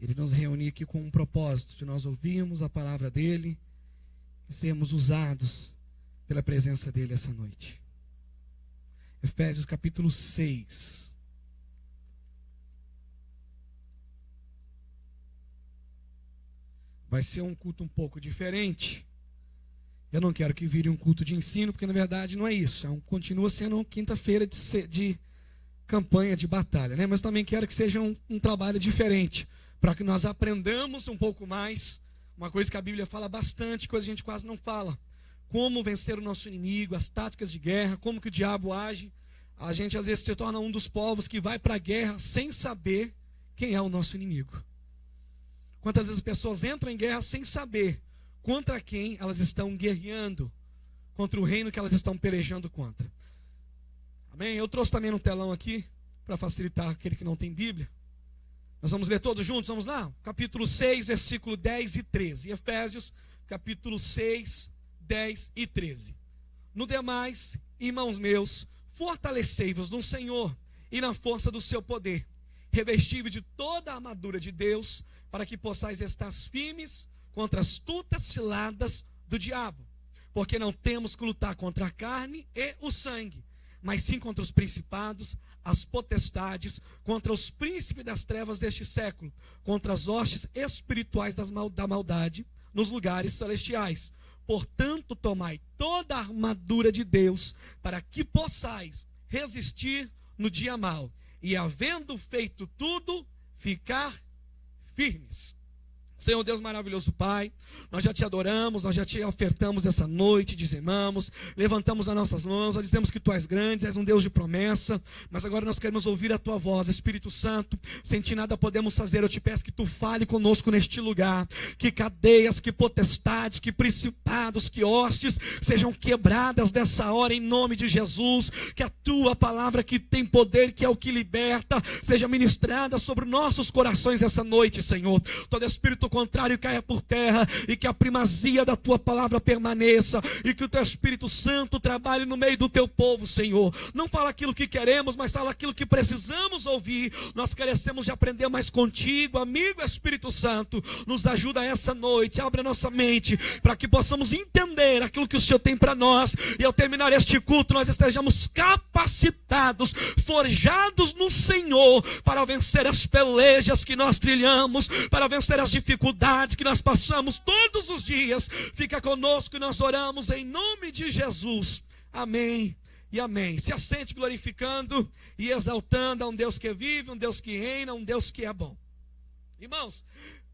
Ele nos reúne aqui com um propósito, de nós ouvirmos a palavra dele e sermos usados pela presença dele essa noite. Efésios capítulo 6. Vai ser um culto um pouco diferente. Eu não quero que vire um culto de ensino, porque na verdade não é isso. Continua sendo uma quinta-feira de campanha, de batalha, né? Mas também quero que seja um trabalho diferente, para que nós aprendamos um pouco mais, uma coisa que a Bíblia fala bastante, coisa que a gente quase não fala. Como vencer o nosso inimigo, as táticas de guerra, como que o diabo age. A gente às vezes se torna um dos povos que vai para a guerra sem saber quem é o nosso inimigo. Quantas vezes as pessoas entram em guerra sem saber contra quem elas estão guerreando, contra o reino que elas estão pelejando contra. Amém? Eu trouxe também no telão aqui, para facilitar aquele que não tem Bíblia. Nós vamos ler todos juntos, vamos lá? Capítulo 6, versículo 10 e 13. Efésios, capítulo 6, 10 e 13. No demais, irmãos meus, fortalecei-vos no Senhor e na força do seu poder. Revesti-vos de toda a armadura de Deus, para que possais estar firmes contra as astutas ciladas do diabo. Porque não temos que lutar contra a carne e o sangue, mas sim contra os principados, as potestades, contra os príncipes das trevas deste século, contra as hostes espirituais da maldade nos lugares celestiais. Portanto, tomai toda a armadura de Deus, para que possais resistir no dia mau, e havendo feito tudo, ficar firmes. Senhor Deus maravilhoso Pai, nós já te adoramos, nós já te ofertamos essa noite, dizimamos, levantamos as nossas mãos, nós dizemos que Tu és grande, és um Deus de promessa, mas agora nós queremos ouvir a Tua voz, Espírito Santo. Sem Ti nada podemos fazer, eu te peço que Tu fale conosco neste lugar, que cadeias, que potestades, que principados, que hostes sejam quebradas dessa hora em nome de Jesus, que a Tua palavra que tem poder, que é o que liberta, seja ministrada sobre nossos corações essa noite, Senhor. Todo espírito contrário caia por terra, e que a primazia da Tua palavra permaneça, e que o Teu Espírito Santo trabalhe no meio do Teu povo, Senhor. Não fala aquilo que queremos, mas fala aquilo que precisamos ouvir. Nós queremos de aprender mais contigo, amigo Espírito Santo. Nos ajuda essa noite, abre a nossa mente, para que possamos entender aquilo que o Senhor tem para nós, e ao terminar este culto, nós estejamos capacitados, forjados no Senhor, para vencer as pelejas que nós trilhamos, para vencer as dificuldades que nós passamos todos os dias. Fica conosco e nós oramos em nome de Jesus. Amém e amém. Se assente glorificando e exaltando a um Deus que vive, um Deus que reina, um Deus que é bom. Irmãos,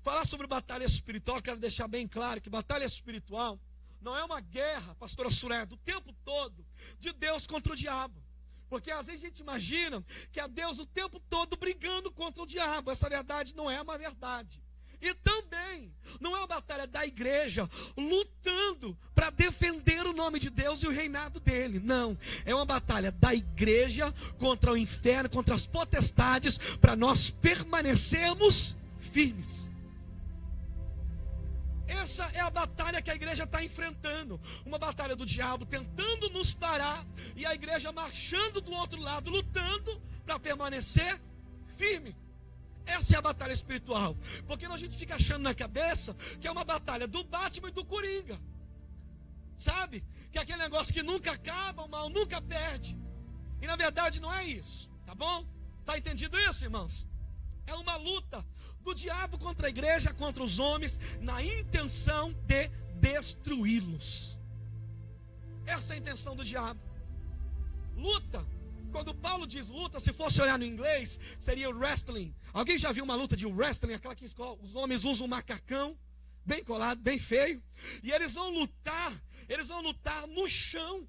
falar sobre batalha espiritual, quero deixar bem claro que batalha espiritual não é uma guerra, pastora Suré, do tempo todo, de Deus contra o diabo. Porque às vezes a gente imagina que é Deus o tempo todo brigando contra o diabo. Essa verdade não é uma verdade. E também não é uma batalha da igreja lutando para defender o nome de Deus e o reinado dele. Não, é uma batalha da igreja contra o inferno, contra as potestades, para nós permanecermos firmes. Essa é a batalha que a igreja está enfrentando. Uma batalha do diabo tentando nos parar, e a igreja marchando do outro lado, lutando para permanecer firme. Essa é a batalha espiritual. Porque a gente fica achando na cabeça que é uma batalha do Batman e do Coringa. Sabe? Que é aquele negócio que nunca acaba, o mal nunca perde. E na verdade não é isso. Tá bom? Tá entendido isso, irmãos? É uma luta do diabo contra a igreja, contra os homens, na intenção de destruí-los. Essa é a intenção do diabo. Luta. Quando Paulo diz luta, se fosse olhar no inglês, seria o wrestling. Alguém já viu uma luta de wrestling? Aquela que os homens usam um macacão, bem colado, bem feio. E eles vão lutar no chão.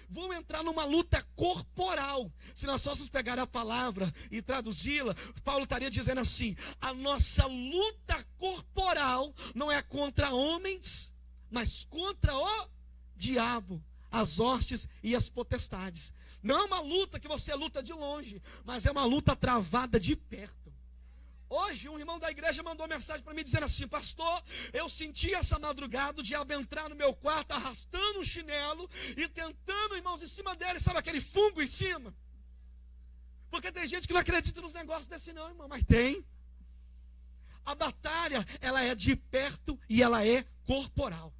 Vão entrar numa luta corporal. Se nós fôssemos pegar a palavra e traduzi-la, Paulo estaria dizendo assim: a nossa luta corporal não é contra homens, mas contra o diabo, as hostes e as potestades. Não é uma luta que você luta de longe, mas é uma luta travada de perto. Hoje um irmão da igreja mandou mensagem para mim dizendo assim: pastor, eu senti essa madrugada o diabo entrar no meu quarto arrastando um chinelo e tentando, irmãos, em cima dele, sabe aquele fungo em cima? Porque tem gente que não acredita nos negócios desse não, irmão, mas tem. A batalha, ela é de perto e ela é corporal.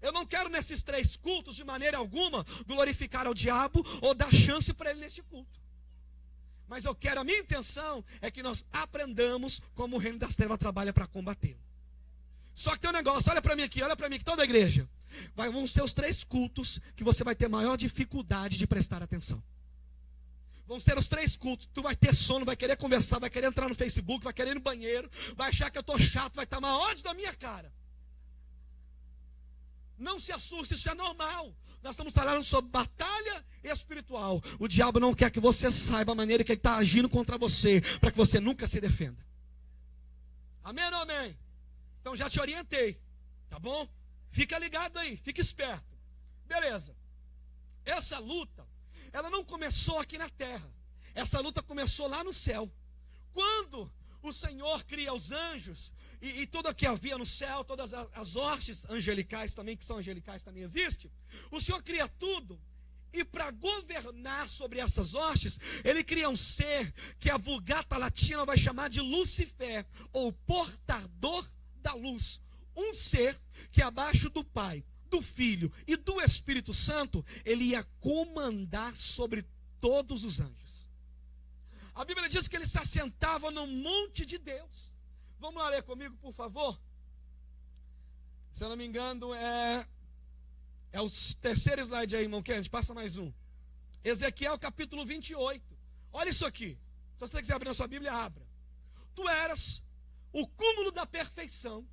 Eu não quero nesses 3 cultos, de maneira alguma, glorificar ao diabo ou dar chance para ele nesse culto. Mas eu quero, a minha intenção é que nós aprendamos como o reino das trevas trabalha para combatê-lo. Só que tem um negócio, olha para mim aqui, toda a igreja. Vão ser os 3 cultos que você vai ter maior dificuldade de prestar atenção. Vão ser os 3 cultos, tu vai ter sono, vai querer conversar, vai querer entrar no Facebook, vai querer ir no banheiro, vai achar que eu estou chato, vai estar uma ódio da minha cara. Não se assuste, isso é normal. Nós estamos falando sobre batalha espiritual. O diabo não quer que você saiba a maneira que ele está agindo contra você, para que você nunca se defenda. Amém ou amém? Então já te orientei, tá bom? Fica ligado aí, fica esperto. Beleza. Essa luta, ela não começou aqui na terra. Essa luta começou lá no céu. Quando o Senhor cria os anjos, e tudo o que havia no céu, todas as hostes angelicais também, que são angelicais também existe. O Senhor cria tudo, e para governar sobre essas hostes, ele cria um ser que a Vulgata Latina vai chamar de Lucifer, ou portador da luz. Um ser que abaixo do Pai, do Filho e do Espírito Santo, ele ia comandar sobre todos os anjos. A Bíblia diz que ele se assentava no monte de Deus. Vamos lá ler comigo, por favor? Se eu não me engano, é o 3º slide aí, irmão Kennedy, passa mais um. Ezequiel capítulo 28. Olha isso aqui. Se você quiser abrir na sua Bíblia, abra. Tu eras o cúmulo da perfeição,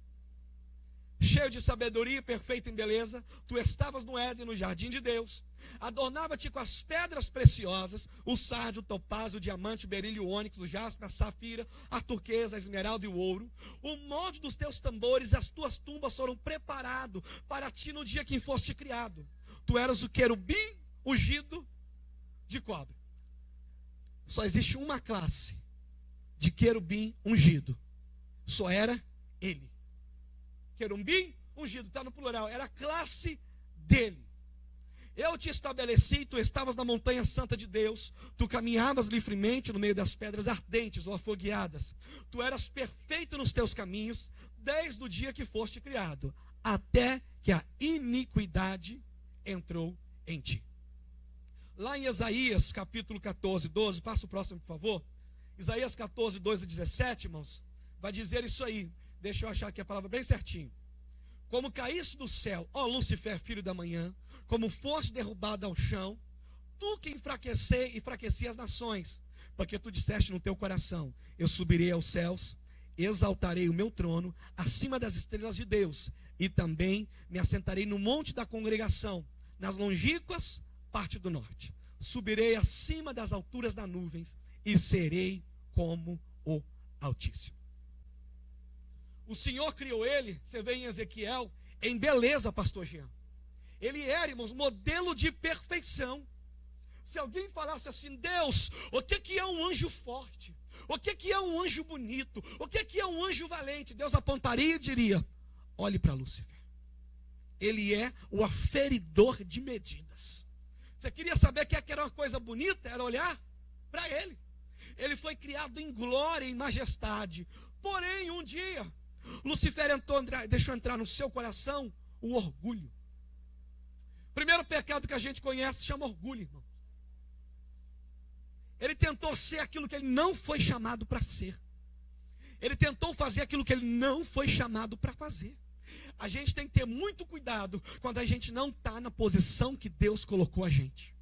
cheio de sabedoria, perfeito em beleza. Tu estavas no Éden, no jardim de Deus. Adornava-te com as pedras preciosas, o sárdio, o topázio, o diamante, o berílio, o ônix, o jaspe, a safira, a turquesa, a esmeralda e o ouro. O molde dos teus tambores, as tuas tumbas foram preparados para ti no dia que foste criado. Tu eras o querubim ungido de cobre. Só existe uma classe de querubim ungido. Só era ele. Querubim ungido, está no plural, era a classe dele. Eu te estabeleci, tu estavas na montanha santa de Deus, tu caminhavas livremente no meio das pedras ardentes ou afogueadas. Tu eras perfeito nos teus caminhos, desde o dia que foste criado, até que a iniquidade entrou em ti. Lá em Isaías capítulo 14, 12, passa o próximo, por favor. Isaías 14, 12 a 17, irmãos, vai dizer isso aí. Deixa eu achar aqui a palavra bem certinho. Como caíste do céu, ó Lucifer, filho da manhã, como foste derrubado ao chão, tu que enfraqueci as nações, porque tu disseste no teu coração, eu subirei aos céus, exaltarei o meu trono acima das estrelas de Deus, e também me assentarei no monte da congregação, nas longínquas parte do norte. Subirei acima das alturas das nuvens, e serei como o Altíssimo. O Senhor criou ele, você vê em Ezequiel, em beleza, pastor Jean. Ele era, irmãos, modelo de perfeição. Se alguém falasse assim, Deus, o que é um anjo forte? O que é um anjo bonito? O que é um anjo valente? Deus apontaria e diria, olhe para Lúcifer. Ele é o aferidor de medidas. Você queria saber o que era uma coisa bonita? Era olhar para ele. Ele foi criado em glória e em majestade. Porém, um dia, Lúcifer deixou entrar no seu coração o orgulho. Primeiro pecado que a gente conhece chama orgulho, irmão. Ele tentou ser aquilo que ele não foi chamado para ser. Ele tentou fazer aquilo que ele não foi chamado para fazer. A gente tem que ter muito cuidado quando a gente não está na posição que Deus colocou a gente.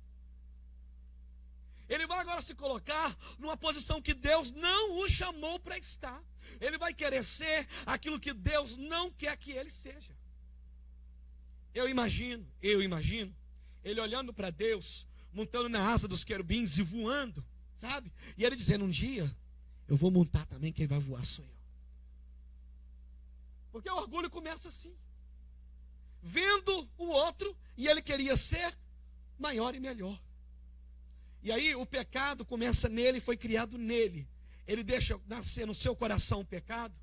Ele vai agora se colocar numa posição que Deus não o chamou para estar. Ele vai querer ser aquilo que Deus não quer que ele seja. Eu imagino, ele olhando para Deus, montando na asa dos querubins e voando, sabe? E ele dizendo, um dia, eu vou montar também, quem vai voar sou eu. Porque o orgulho começa assim. Vendo o outro, e ele queria ser maior e melhor. E aí o pecado começa nele, foi criado nele. Ele deixa nascer no seu coração o pecado.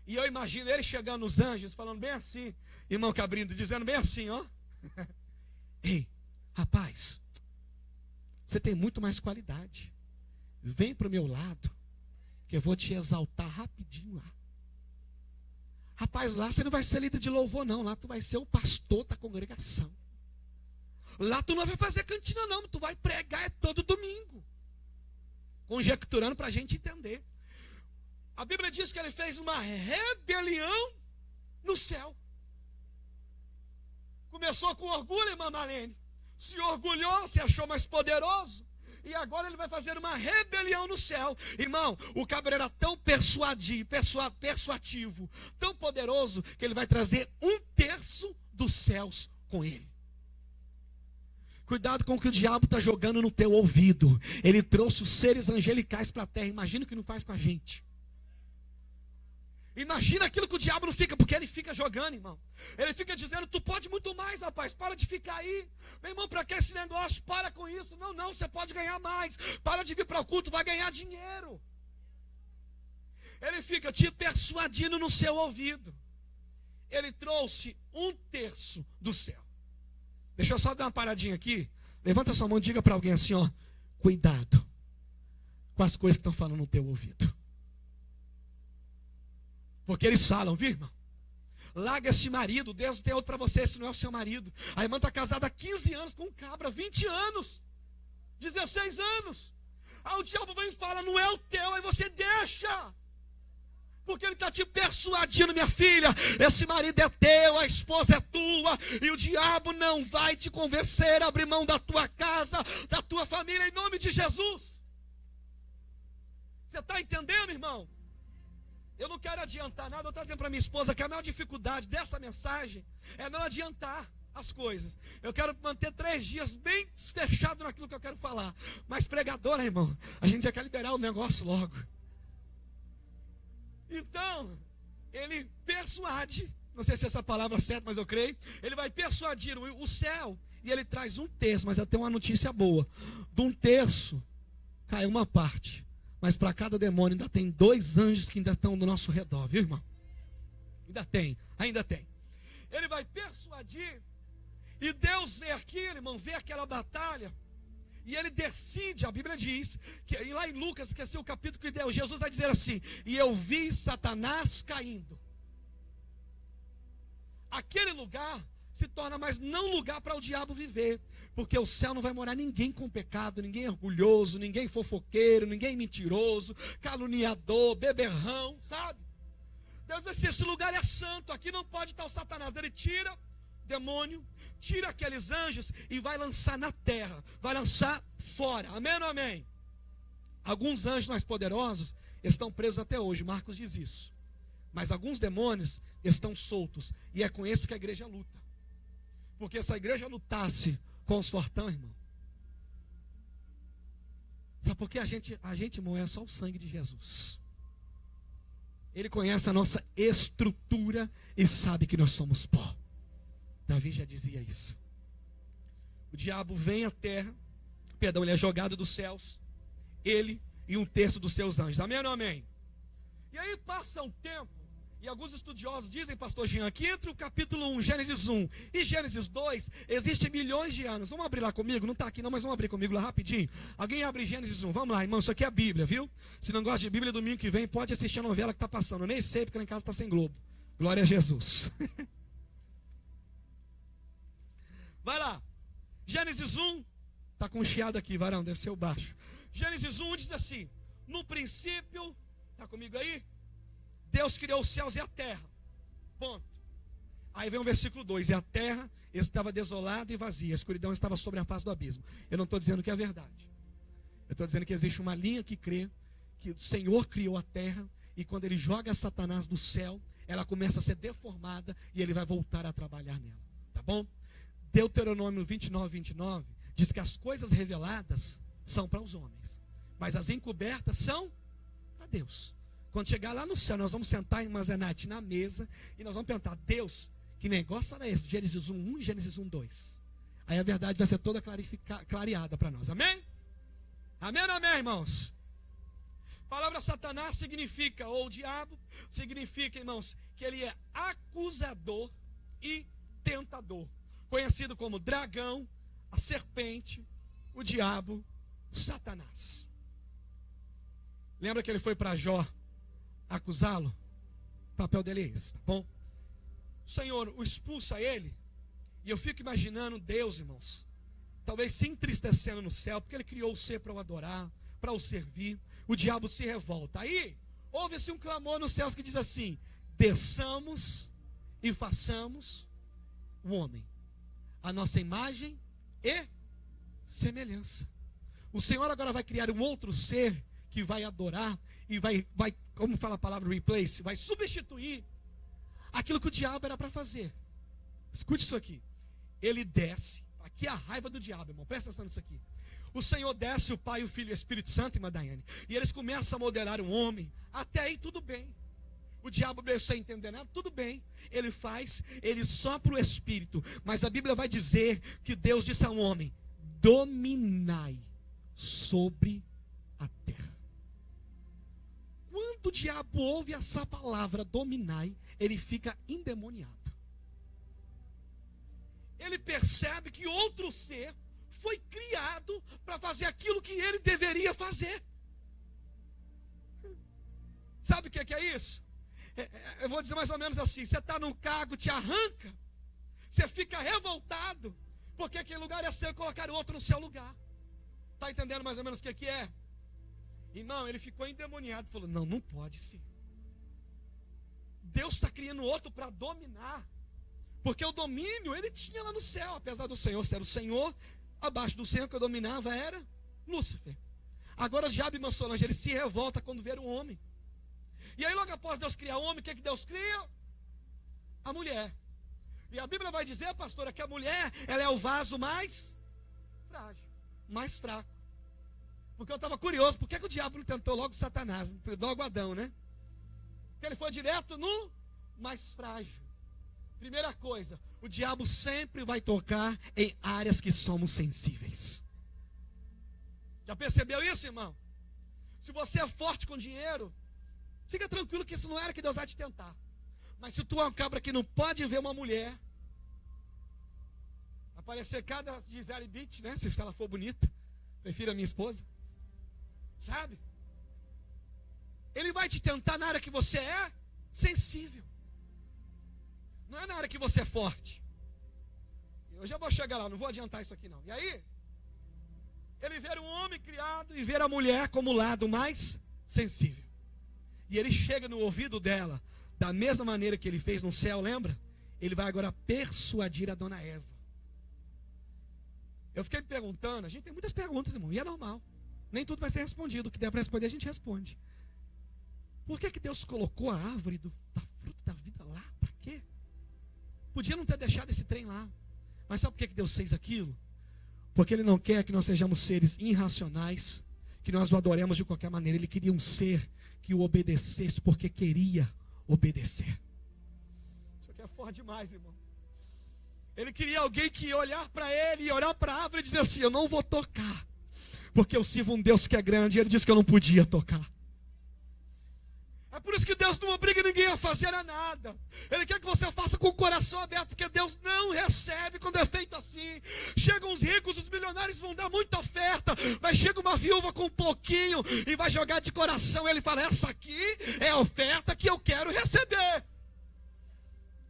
E eu imagino ele chegando nos anjos, falando bem assim, irmão Cabrindo, dizendo bem assim, ó. Ei, rapaz, você tem muito mais qualidade. Vem para o meu lado, que eu vou te exaltar rapidinho lá. Rapaz, lá você não vai ser líder de louvor, não. Lá tu vai ser o pastor da congregação. Lá tu não vai fazer cantina, não. Tu vai pregar todo domingo. Conjecturando para a gente entender. A Bíblia diz que ele fez uma rebelião no céu. Começou com orgulho, irmã Marlene. Se orgulhou, se achou mais poderoso. E agora ele vai fazer uma rebelião no céu. Irmão, o cabra era tão persuativo, tão poderoso, que ele vai trazer 1/3 dos céus com ele. Cuidado com o que o diabo está jogando no teu ouvido. Ele trouxe os seres angelicais para a terra. Imagina o que não faz com a gente. Imagina aquilo que o diabo não fica, porque ele fica jogando, irmão. Ele fica dizendo, tu pode muito mais, rapaz, para de ficar aí. Meu irmão, para que esse negócio? Para com isso. Não, você pode ganhar mais. Para de vir para o culto, vai ganhar dinheiro. Ele fica te persuadindo no seu ouvido. Ele trouxe 1/3 do céu. Deixa eu só dar uma paradinha aqui. Levanta sua mão e diga para alguém assim, ó. Cuidado com as coisas que estão falando no teu ouvido. Porque eles falam, viu, irmão? Larga esse marido, Deus tem outro para você, esse não é o seu marido. A irmã está casada há 15 anos com um cabra, 20 anos, 16 anos. Aí o diabo vem e fala, não é o teu, aí você deixa. Porque ele está te persuadindo, minha filha, esse marido é teu, a esposa é tua, e o diabo não vai te convencer a abrir mão da tua casa, da tua família, em nome de Jesus. Você está entendendo, irmão? Eu não quero adiantar nada, eu estou dizendo para minha esposa que a maior dificuldade dessa mensagem é não adiantar as coisas. Eu quero manter 3 dias bem fechado naquilo que eu quero falar. Mas pregadora, irmão, a gente já quer liberar o negócio logo. Então, ele persuade, não sei se essa palavra é certa, mas eu creio, ele vai persuadir o céu, e ele traz 1/3, mas eu tenho uma notícia boa. De 1/3, caiu uma parte. Mas para cada demônio ainda tem 2 anjos que ainda estão do nosso redor, viu, irmão? Ainda tem. Ele vai persuadir, e Deus vê aquilo, irmão, vê aquela batalha, e ele decide, a Bíblia diz, que lá em Lucas, que é o capítulo que deu, Jesus vai dizer assim, e eu vi Satanás caindo. Aquele lugar se torna mais não lugar para o diabo viver, porque o céu não vai morar ninguém com pecado, ninguém orgulhoso, ninguém fofoqueiro, ninguém mentiroso, caluniador, beberrão, sabe? Deus diz assim, esse lugar é santo, aqui não pode estar o Satanás. Ele tira o demônio, tira aqueles anjos e vai lançar na terra, vai lançar fora, amém ou não amém? Alguns anjos mais poderosos estão presos até hoje, Marcos diz isso, mas alguns demônios estão soltos, e é com esse que a igreja luta, porque se a igreja lutasse com os fortão, irmão, sabe por que a gente, irmão, é só o sangue de Jesus. Ele conhece a nossa estrutura e sabe que nós somos pó. Davi já dizia isso. O diabo vem à terra, ele é jogado dos céus, ele e 1/3 dos seus anjos, amém ou não amém? E aí passa um tempo, e alguns estudiosos dizem, pastor Jean, que entre o capítulo 1, Gênesis 1 e Gênesis 2, existem milhões de anos. Vamos abrir lá comigo? Não está aqui não, mas vamos abrir comigo lá rapidinho. Alguém abre Gênesis 1, vamos lá, irmão, isso aqui é a Bíblia, viu? Se não gosta de Bíblia, domingo que vem pode assistir a novela que está passando. Eu nem sei, porque lá em casa está sem Globo. Glória a Jesus. Vai lá, Gênesis 1, está com um chiado aqui, varão, deve ser o baixo. Gênesis 1 diz assim, no princípio, está comigo aí? Deus criou os céus e a terra, ponto. Aí vem o versículo 2, e a terra estava desolada e vazia, a escuridão estava sobre a face do abismo. Eu não estou dizendo que é verdade, eu estou dizendo que existe uma linha que crê que o Senhor criou a terra, e quando ele joga Satanás do céu, ela começa a ser deformada, e ele vai voltar a trabalhar nela, tá bom? Deuteronômio 29 diz que as coisas reveladas são para os homens, mas as encobertas são para Deus. Quando chegar lá no céu, nós vamos sentar em Mazenate na mesa, e nós vamos perguntar, Deus, que negócio era esse? Gênesis 1 e Gênesis 2. Aí a verdade vai ser toda clareada para nós, amém? Amém ou não amém, irmãos? A palavra Satanás significa, ou o diabo, significa, irmãos, que ele é acusador e tentador, conhecido como dragão, a serpente, o diabo, Satanás. Lembra que ele foi para Jó acusá-lo? O papel dele é esse, tá bom? O Senhor o expulsa ele, e eu fico imaginando Deus, irmãos, talvez se entristecendo no céu, porque ele criou o ser para o adorar, para o servir. O diabo se revolta. Aí, houve-se um clamor nos céus que diz assim: desçamos e façamos o homem, a nossa imagem e semelhança. O Senhor agora vai criar um outro ser que vai adorar e vai, como fala a palavra replace, vai substituir aquilo que o diabo era para fazer. Escute isso aqui. Ele desce, aqui é a raiva do diabo, irmão, presta atenção nisso aqui. O Senhor desce, o Pai, o Filho e o Espírito Santo, irmã Daiane, e eles começam a modelar um homem. Até aí tudo bem. O diabo veio sem entender nada, tudo bem. Ele faz, ele sopra o Espírito. Mas a Bíblia vai dizer que Deus disse ao homem: dominai sobre a terra. Quando o diabo ouve essa palavra dominai, ele fica endemoniado. Ele percebe que outro ser foi criado para fazer aquilo que ele deveria fazer. Sabe o que é isso? Eu vou dizer mais ou menos assim: você está num cargo, te arranca, você fica revoltado, porque aquele lugar é seu e colocaram outro no seu lugar. Está entendendo mais ou menos o que é? Irmão, ele ficou endemoniado, falou: não pode ser. Deus está criando outro para dominar, porque o domínio ele tinha lá no céu, apesar do Senhor ser o Senhor. Abaixo do Senhor que eu dominava era Lúcifer. Agora o diabo e Solange, ele se revolta quando vê um homem. E aí logo após Deus criar o homem, o que Deus cria? A mulher. E a Bíblia vai dizer, pastora, que a mulher, ela é o vaso mais frágil, mais fraco. Porque eu estava curioso, por que o diabo não tentou logo Satanás, logo Adão, né? Porque ele foi direto no mais frágil. Primeira coisa, o diabo sempre vai tocar em áreas que somos sensíveis. Já percebeu isso, irmão? Se você é forte com dinheiro, fica tranquilo que isso não era que Deus vai te tentar. Mas se tu é um cabra que não pode ver uma mulher, aparecer cada Gisele Beach, né? Se ela for bonita, prefiro a minha esposa. Sabe? Ele vai te tentar na área que você é sensível. Não é na área que você é forte. Eu já vou chegar lá, não vou adiantar isso aqui não. E aí, ele vê um homem criado e vê a mulher como o lado mais sensível. E ele chega no ouvido dela, da mesma maneira que ele fez no céu, lembra? Ele vai agora persuadir a dona Eva. Eu fiquei me perguntando, a gente tem muitas perguntas, irmão, e é normal. Nem tudo vai ser respondido, o que der para responder a gente responde. Por que Deus colocou a árvore da fruta da vida lá? Para quê? Podia não ter deixado esse trem lá. Mas sabe por que Deus fez aquilo? Porque Ele não quer que nós sejamos seres irracionais, que nós o adoremos de qualquer maneira. Ele queria um ser que o obedecesse, porque queria obedecer. Isso aqui é forte demais, irmão. Ele queria alguém que ia olhar para ele e olhar para a árvore e dizer assim: eu não vou tocar, porque eu sirvo um Deus que é grande. E ele disse que eu não podia tocar. É por isso que Deus não obriga ninguém a fazer nada. Ele quer que você faça com o coração aberto, porque Deus não recebe quando é feito assim. Chegam os ricos, os milionários vão dar muita oferta, mas chega uma viúva com um pouquinho e vai jogar de coração. Ele fala: essa aqui é a oferta que eu quero receber.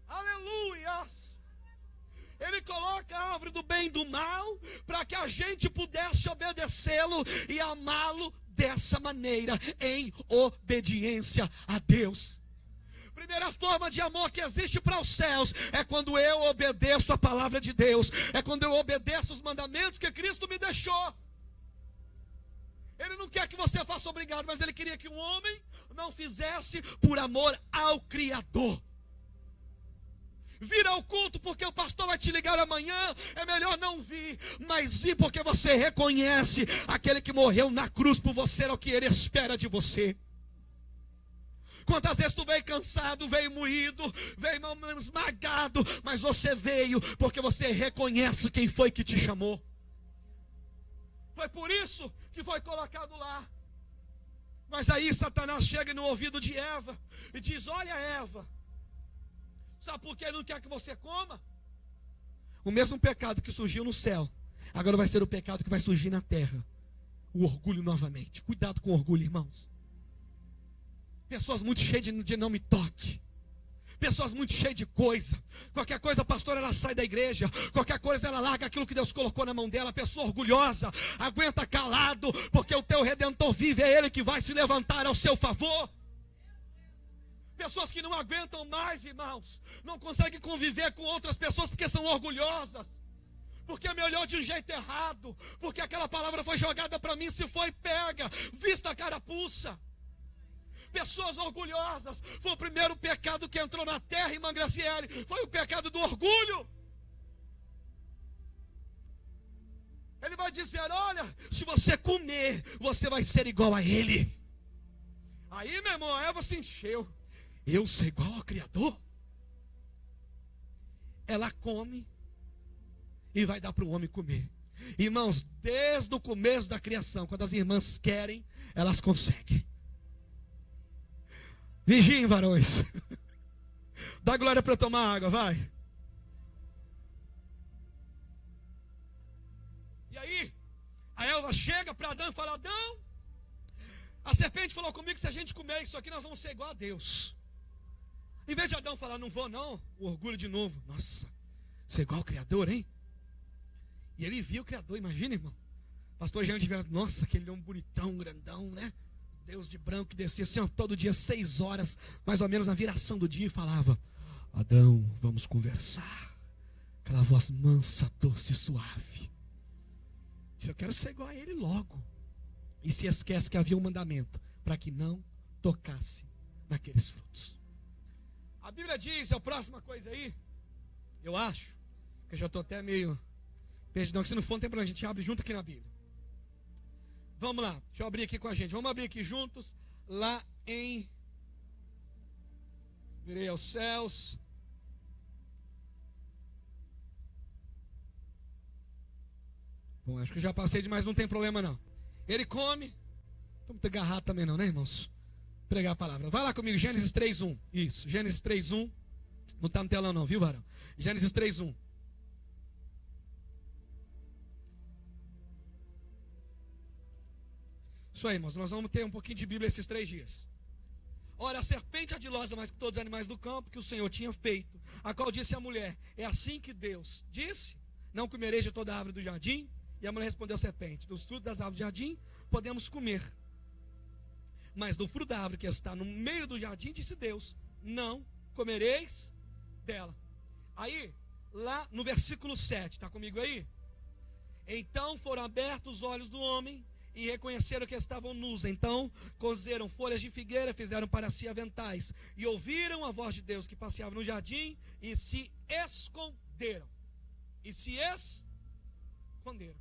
Aleluias! Ele coloca a árvore do bem e do mal para que a gente pudesse obedecê-lo e amá-lo dessa maneira, em obediência a Deus. Primeira forma de amor que existe para os céus é quando eu obedeço a palavra de Deus, é quando eu obedeço os mandamentos que Cristo me deixou. Ele não quer que você faça obrigado, mas Ele queria que um homem não fizesse por amor ao Criador. Vir ao culto porque o pastor vai te ligar amanhã, é melhor não vir, mas ir porque você reconhece aquele que morreu na cruz por você, é o que Ele espera de você. Quantas vezes tu veio cansado, veio moído, veio esmagado, mas você veio porque você reconhece quem foi que te chamou. Foi por isso que foi colocado lá. Mas aí Satanás chega no ouvido de Eva e diz: olha, Eva, sabe por que Ele não quer que você coma? O mesmo pecado que surgiu no céu, agora vai ser o pecado que vai surgir na terra. O orgulho novamente. Cuidado com o orgulho, irmãos. Pessoas muito cheias de não me toque. pessoas muito cheias de coisa. Qualquer coisa, pastor, ela sai da igreja. Qualquer coisa, ela larga aquilo que Deus colocou na mão dela. Pessoa orgulhosa, aguenta calado, porque o teu Redentor vive, é Ele que vai se levantar ao seu favor. Pessoas que não aguentam mais, irmãos, não conseguem conviver com outras pessoas porque são orgulhosas, porque me olhou de um jeito errado, porque aquela palavra foi jogada para mim, se foi pega, vista a carapuça. Pessoas orgulhosas, foi o primeiro pecado que entrou na terra, irmã Graciele, foi o pecado do orgulho. Ele vai dizer, olha, se você comer, você vai ser igual a ele. Aí, meu irmão, a Eva se encheu. Eu sou igual ao Criador? Ela come e vai dar para o homem comer. Irmãos, desde o começo da criação, quando as irmãs querem, elas conseguem. Vigiem, varões. Dá glória para eu tomar água, vai. E aí, a Eva chega para Adão e fala, Adão, a serpente falou comigo que se a gente comer isso aqui, nós vamos ser igual a Deus. Em vez de Adão falar, não vou não, o orgulho de novo. Nossa, ser igual ao Criador, hein? E ele viu o Criador, imagina, irmão. Pastor Jean de Vera, nossa, aquele homem bonitão, grandão, né? Deus de branco que descia assim, ó, todo dia 6 horas, mais ou menos na viração do dia, e falava, Adão, vamos conversar. Aquela voz mansa, doce e suave. Disse, eu quero ser igual a ele logo. E se esquece que havia um mandamento, para que não tocasse naqueles frutos. A Bíblia diz, é a próxima coisa aí, eu acho, que eu já estou até meio perdidão, que se não for, não tem problema, a gente abre junto aqui na Bíblia. Vamos lá, deixa eu abrir aqui com a gente, vamos abrir aqui juntos, lá em, virei aos céus, bom, acho que eu já passei demais, não tem problema não. Ele come, não vamos ter agarrado também não, né, irmãos? Pregar a palavra. Vai lá comigo, Gênesis 3:1. Isso, Gênesis 3:1. Não está no telão não, viu, varão? Gênesis 3:1. Isso aí, irmãos. Nós vamos ter um pouquinho de Bíblia esses 3 dias. Ora, a serpente ardilosa mais que todos os animais do campo que o Senhor tinha feito, a qual disse à mulher, é assim que Deus disse, não comereis de toda a árvore do jardim? E a mulher respondeu à serpente, dos frutos das árvores do jardim podemos comer. Mas do fruto da árvore que está no meio do jardim, disse Deus, não comereis dela. Aí, lá no versículo 7, está comigo aí? Então foram abertos os olhos do homem e reconheceram que estavam nus. Então cozeram folhas de figueira, fizeram para si aventais. E ouviram a voz de Deus que passeava no jardim e se esconderam. E se esconderam.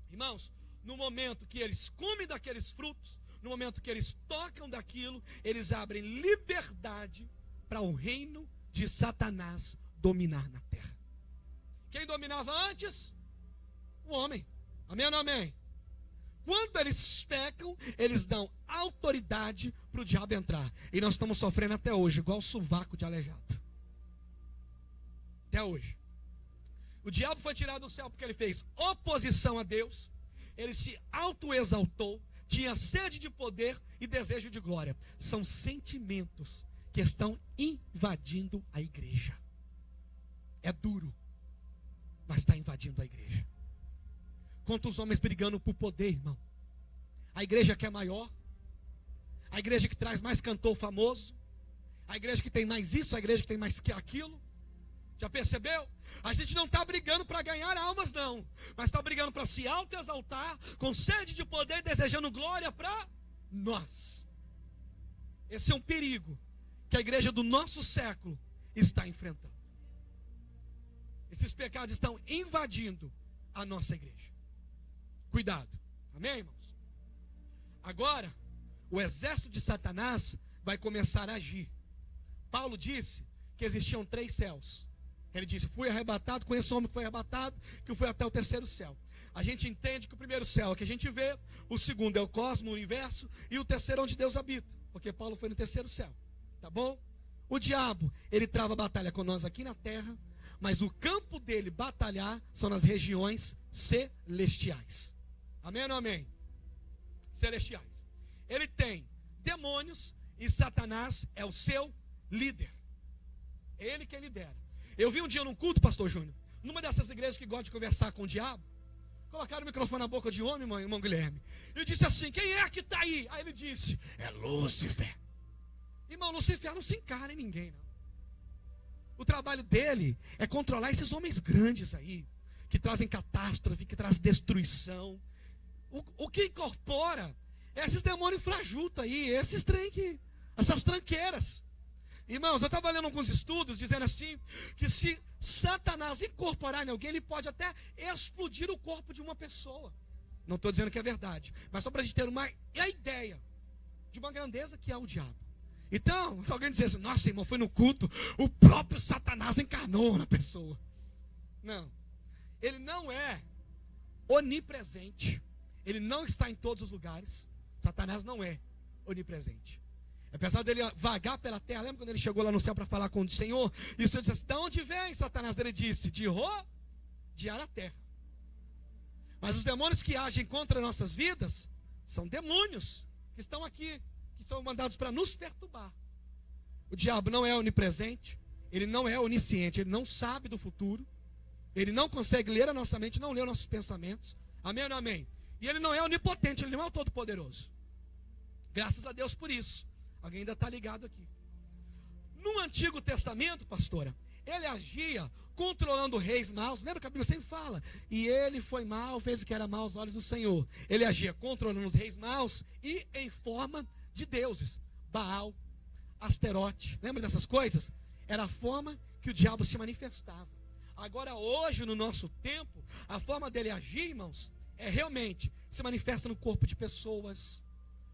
Irmãos, no momento que eles comem daqueles frutos, no momento que eles tocam daquilo, eles abrem liberdade para o reino de Satanás dominar na terra. Quem dominava antes? O homem. Amém ou não amém? Quando eles pecam, eles dão autoridade para o diabo entrar. E nós estamos sofrendo até hoje, igual sovaco de aleijado. Até hoje. O diabo foi tirado do céu porque ele fez oposição a Deus. Ele se autoexaltou. Tinha sede de poder e desejo de glória. São sentimentos que estão invadindo a igreja. É duro, mas está invadindo a igreja. Quantos homens brigando por poder, irmão? A igreja que é maior, a igreja que traz mais cantor famoso, a igreja que tem mais isso, a igreja que tem mais aquilo. Já percebeu? A gente não está brigando para ganhar almas, não. Mas está brigando para se autoexaltar, com sede de poder, desejando glória para nós. Esse é um perigo que a igreja do nosso século está enfrentando. Esses pecados estão invadindo a nossa igreja. Cuidado. Amém, irmãos? Agora, o exército de Satanás vai começar a agir. Paulo disse que existiam 3 céus. Ele disse, fui arrebatado, conheço um homem que foi arrebatado, que foi até o 3º céu. A gente entende que o primeiro céu é o que a gente vê, o segundo é o cosmos, o universo, e o terceiro é onde Deus habita, porque Paulo foi no 3º céu, tá bom? O diabo, ele trava batalha com nós aqui na terra, mas o campo dele batalhar são nas regiões celestiais. Amém ou não amém? Celestiais. Ele tem demônios e Satanás é o seu líder. É ele quem lidera. Eu vi um dia num culto, pastor Júnior, numa dessas igrejas que gosta de conversar com o diabo, colocaram o microfone na boca de homem, irmão Guilherme, e disse assim: quem é que está aí? Aí ele disse: é Lúcifer. Irmão, Lúcifer não se encara em ninguém, não. O trabalho dele é controlar esses homens grandes aí, que trazem catástrofe, que trazem destruição. O que incorpora é esses demônios frajutos aí, esses trem que, essas tranqueiras. Irmãos, eu estava lendo alguns estudos dizendo assim, que se Satanás incorporar em alguém, ele pode até explodir o corpo de uma pessoa. Não estou dizendo que é verdade, mas só para a gente ter uma ideia de uma grandeza que é o diabo. Então, se alguém dizer assim: nossa, irmão, foi no culto, o próprio Satanás encarnou na pessoa. Não, ele não é onipresente, ele não está em todos os lugares. Satanás não é onipresente. Apesar dele vagar pela terra, lembra quando ele chegou lá no céu para falar com o Senhor? E o Senhor disse assim: de onde vem, Satanás? Ele disse: de rodear a terra. Mas os demônios que agem contra nossas vidas são demônios que estão aqui, que são mandados para nos perturbar. O diabo não é onipresente, ele não é onisciente, ele não sabe do futuro, ele não consegue ler a nossa mente, não lê os nossos pensamentos. Amém ou não amém? E ele não é onipotente, ele não é o todo-poderoso. Graças a Deus por isso. Alguém ainda está ligado aqui. No Antigo Testamento, pastora, ele agia controlando reis maus. Lembra que a Bíblia sempre fala? E ele foi mau, fez o que era mau aos olhos do Senhor. Ele agia controlando os reis maus e em forma de deuses. Baal, Asterote. Lembra dessas coisas? Era a forma que o diabo se manifestava. Agora hoje, no nosso tempo, a forma dele agir, irmãos, é realmente se manifesta no corpo de pessoas,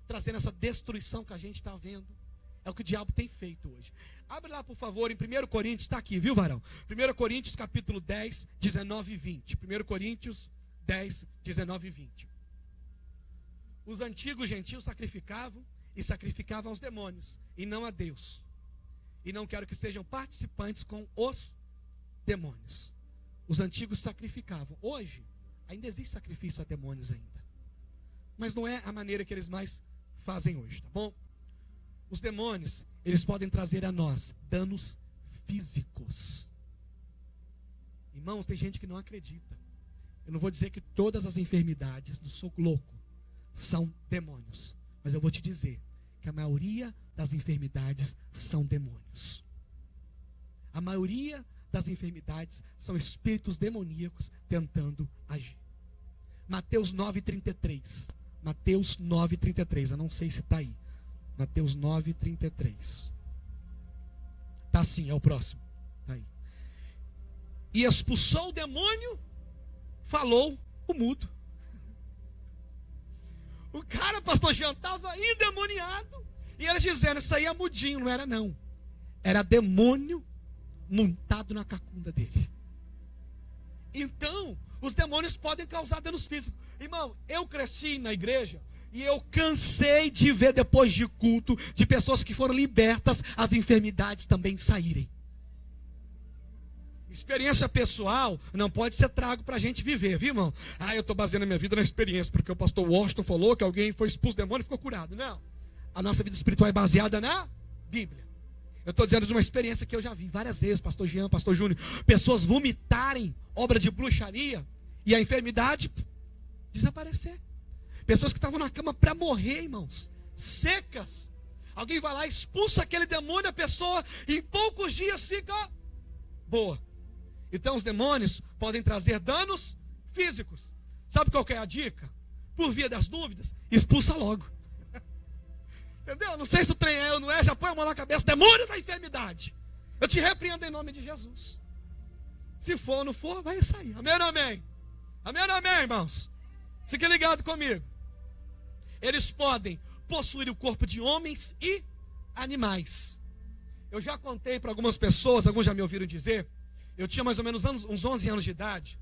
trazendo essa destruição que a gente está vendo. É o que o diabo tem feito hoje. Abre lá, por favor, em 1 Coríntios, está aqui, viu, varão? 1 Coríntios, capítulo 10, 19 e 20. 1 Coríntios 10, 19 e 20. Os antigos gentios sacrificavam e sacrificavam aos demônios, e não a Deus. E não quero que sejam participantes com os demônios. Os antigos sacrificavam. Hoje, ainda existe sacrifício a demônios ainda. Mas não é a maneira que eles mais fazem hoje, tá bom? Os demônios, eles podem trazer a nós danos físicos. Irmãos, tem gente que não acredita. Eu não vou dizer que todas as enfermidades, não sou louco, são demônios. Mas eu vou te dizer que a maioria das enfermidades são demônios. A maioria das enfermidades são espíritos demoníacos tentando agir. Mateus 9:33. Mateus 9:33. Eu não sei se está aí. Mateus 9:33. Está sim, é o próximo. Está aí. E expulsou o demônio, falou o mudo. O cara, pastor Jean, estava endemoniado. E eles dizendo: isso aí é mudinho. Não era não. Era demônio montado na cacunda dele. Então, os demônios podem causar danos físicos. Irmão, eu cresci na igreja e eu cansei de ver depois de culto, de pessoas que foram libertas, as enfermidades também saírem. Experiência pessoal não pode ser trago para a gente viver, viu, irmão? Eu estou baseando a minha vida na experiência, porque o pastor Washington falou que alguém foi expulso do demônio e ficou curado. Não. A nossa vida espiritual é baseada na Bíblia. Eu estou dizendo de uma experiência que eu já vi várias vezes, pastor Jean, pastor Júnior, pessoas vomitarem obra de bruxaria e a enfermidade desaparecer. Pessoas que estavam na cama para morrer, irmãos, secas. Alguém vai lá, expulsa aquele demônio, a pessoa em poucos dias fica boa. Então os demônios podem trazer danos físicos. Sabe qual que é a dica? Por via das dúvidas, expulsa logo. Entendeu? Não sei se o trem é ou não é, já põe a mão na cabeça, demônio da enfermidade. Eu te repreendo em nome de Jesus. Se for ou não for, vai sair. Amém ou não amém? Amém ou não amém, irmãos? Fique ligado comigo. Eles podem possuir o corpo de homens e animais. Eu já contei para algumas pessoas, alguns já me ouviram dizer. Eu tinha mais ou menos uns 11 anos de idade.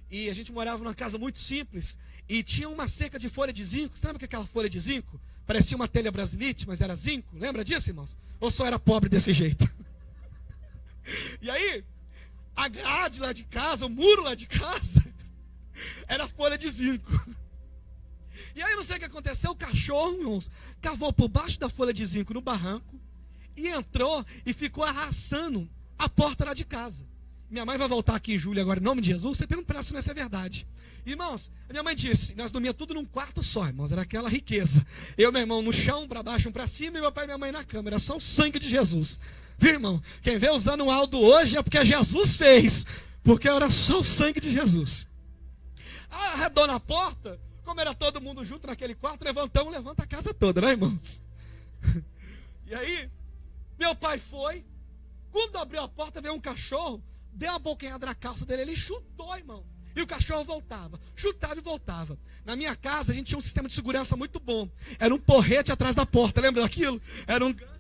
E a gente morava numa casa muito simples. E tinha uma cerca de folha de zinco. Sabe o que é aquela folha de zinco? Parecia uma telha brasilite, mas era zinco. Lembra disso, irmãos? Ou só era pobre desse jeito? E aí, a grade lá de casa, o muro lá de casa, era folha de zinco. E aí, não sei o que aconteceu, o cachorro, irmãos, cavou por baixo da folha de zinco no barranco e entrou e ficou arrastando a porta lá de casa. Minha mãe vai voltar aqui em julho agora, em nome de Jesus. Você pergunta para ela se isso é verdade. Irmãos, a minha mãe disse, nós dormíamos tudo num quarto só, irmãos, era aquela riqueza. Eu e meu irmão no chão, para baixo, um para cima, e meu pai e minha mãe na cama. Era só o sangue de Jesus. Viu, irmão? Quem vê usando o Aldo hoje é porque Jesus fez, porque era só o sangue de Jesus. Arredou na porta, como era todo mundo junto naquele quarto, levanta a casa toda, né, irmãos? E aí, meu pai foi, quando abriu a porta, veio um cachorro, deu uma bocanhada na calça dele, ele chutou, irmão. E o cachorro voltava, chutava e voltava. Na minha casa, a gente tinha um sistema de segurança muito bom. Era um porrete atrás da porta, lembra daquilo? Era um gancho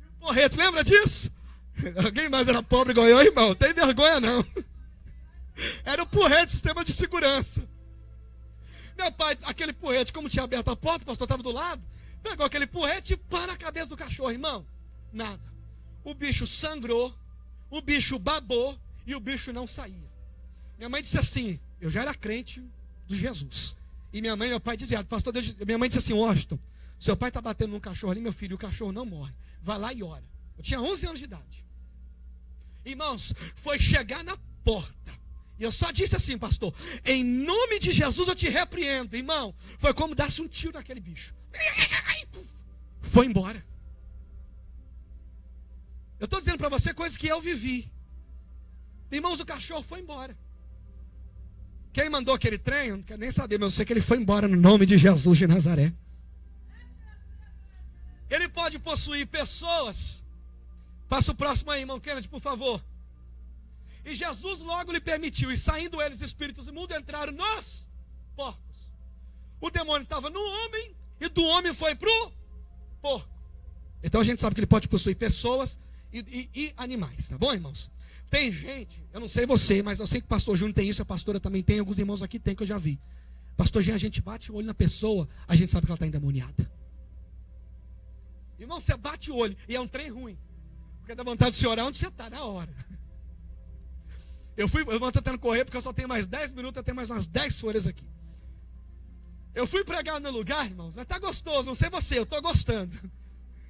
e um porrete, lembra disso? Alguém mais era pobre igual eu, irmão? Não tem vergonha, não. Era um porrete, sistema de segurança. Meu pai, aquele porrete, como tinha aberto a porta, o pastor estava do lado, pegou aquele porrete e pá na cabeça do cachorro, irmão. Nada. O bicho sangrou, o bicho babou e o bicho não saía. Minha mãe disse assim, eu já era crente de Jesus. E minha mãe e meu pai diziam, pastor, minha mãe disse assim, Washington, seu pai está batendo num cachorro ali, meu filho, o cachorro não morre. Vai lá e ora. Eu tinha 11 anos de idade. Irmãos, foi chegar na porta. E eu só disse assim, pastor, em nome de Jesus eu te repreendo. Irmão, foi como dar-se um tiro naquele bicho. Foi embora. Eu estou dizendo para você coisas que eu vivi. Irmãos, o cachorro foi embora. Quem mandou aquele trem, eu não quero nem saber, mas eu sei que ele foi embora no nome de Jesus de Nazaré. Ele pode possuir pessoas. Passa o próximo aí, irmão Kennedy, por favor. E Jesus logo lhe permitiu, e saindo eles, espíritos imundos, entraram nos porcos. O demônio estava no homem, e do homem foi para o porco. Então a gente sabe que ele pode possuir pessoas e animais, tá bom, irmãos? Tem gente, eu não sei você, mas eu sei que o pastor Júnior tem isso, a pastora também tem, alguns irmãos aqui tem, que eu já vi. Pastor Jean, a gente bate o olho na pessoa, a gente sabe que ela está endemoniada. Irmão, você bate o olho, e é um trem ruim, porque dá vontade de se orar onde você está, na hora. Eu estou tentando correr, porque eu só tenho mais 10 minutos, eu tenho mais umas 10 folhas aqui. Eu fui pregar no lugar, irmãos, mas está gostoso, não sei você, eu estou gostando.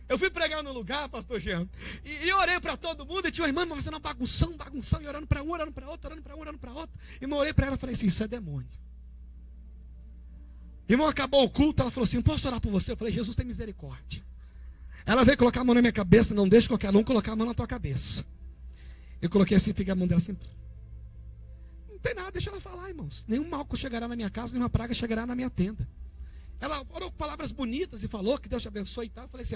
Eu fui pregar no lugar, pastor Jean, e orei para todo mundo, e tinha uma irmã fazendo uma bagunção, e orando para um, orando para outro, orando para um, orando para outro. E eu olhei para ela e falei assim, isso é demônio. Irmão, acabou o culto, ela falou assim, posso orar por você? Eu falei, Jesus tem misericórdia. Ela veio colocar a mão na minha cabeça, não deixe qualquer um colocar a mão na tua cabeça. Eu coloquei assim, peguei a mão dela assim. Não tem nada, deixa ela falar, irmãos. Nenhum mal chegará na minha casa, nenhuma praga chegará na minha tenda. Ela orou com palavras bonitas e falou que Deus te abençoe e tal. Eu falei assim,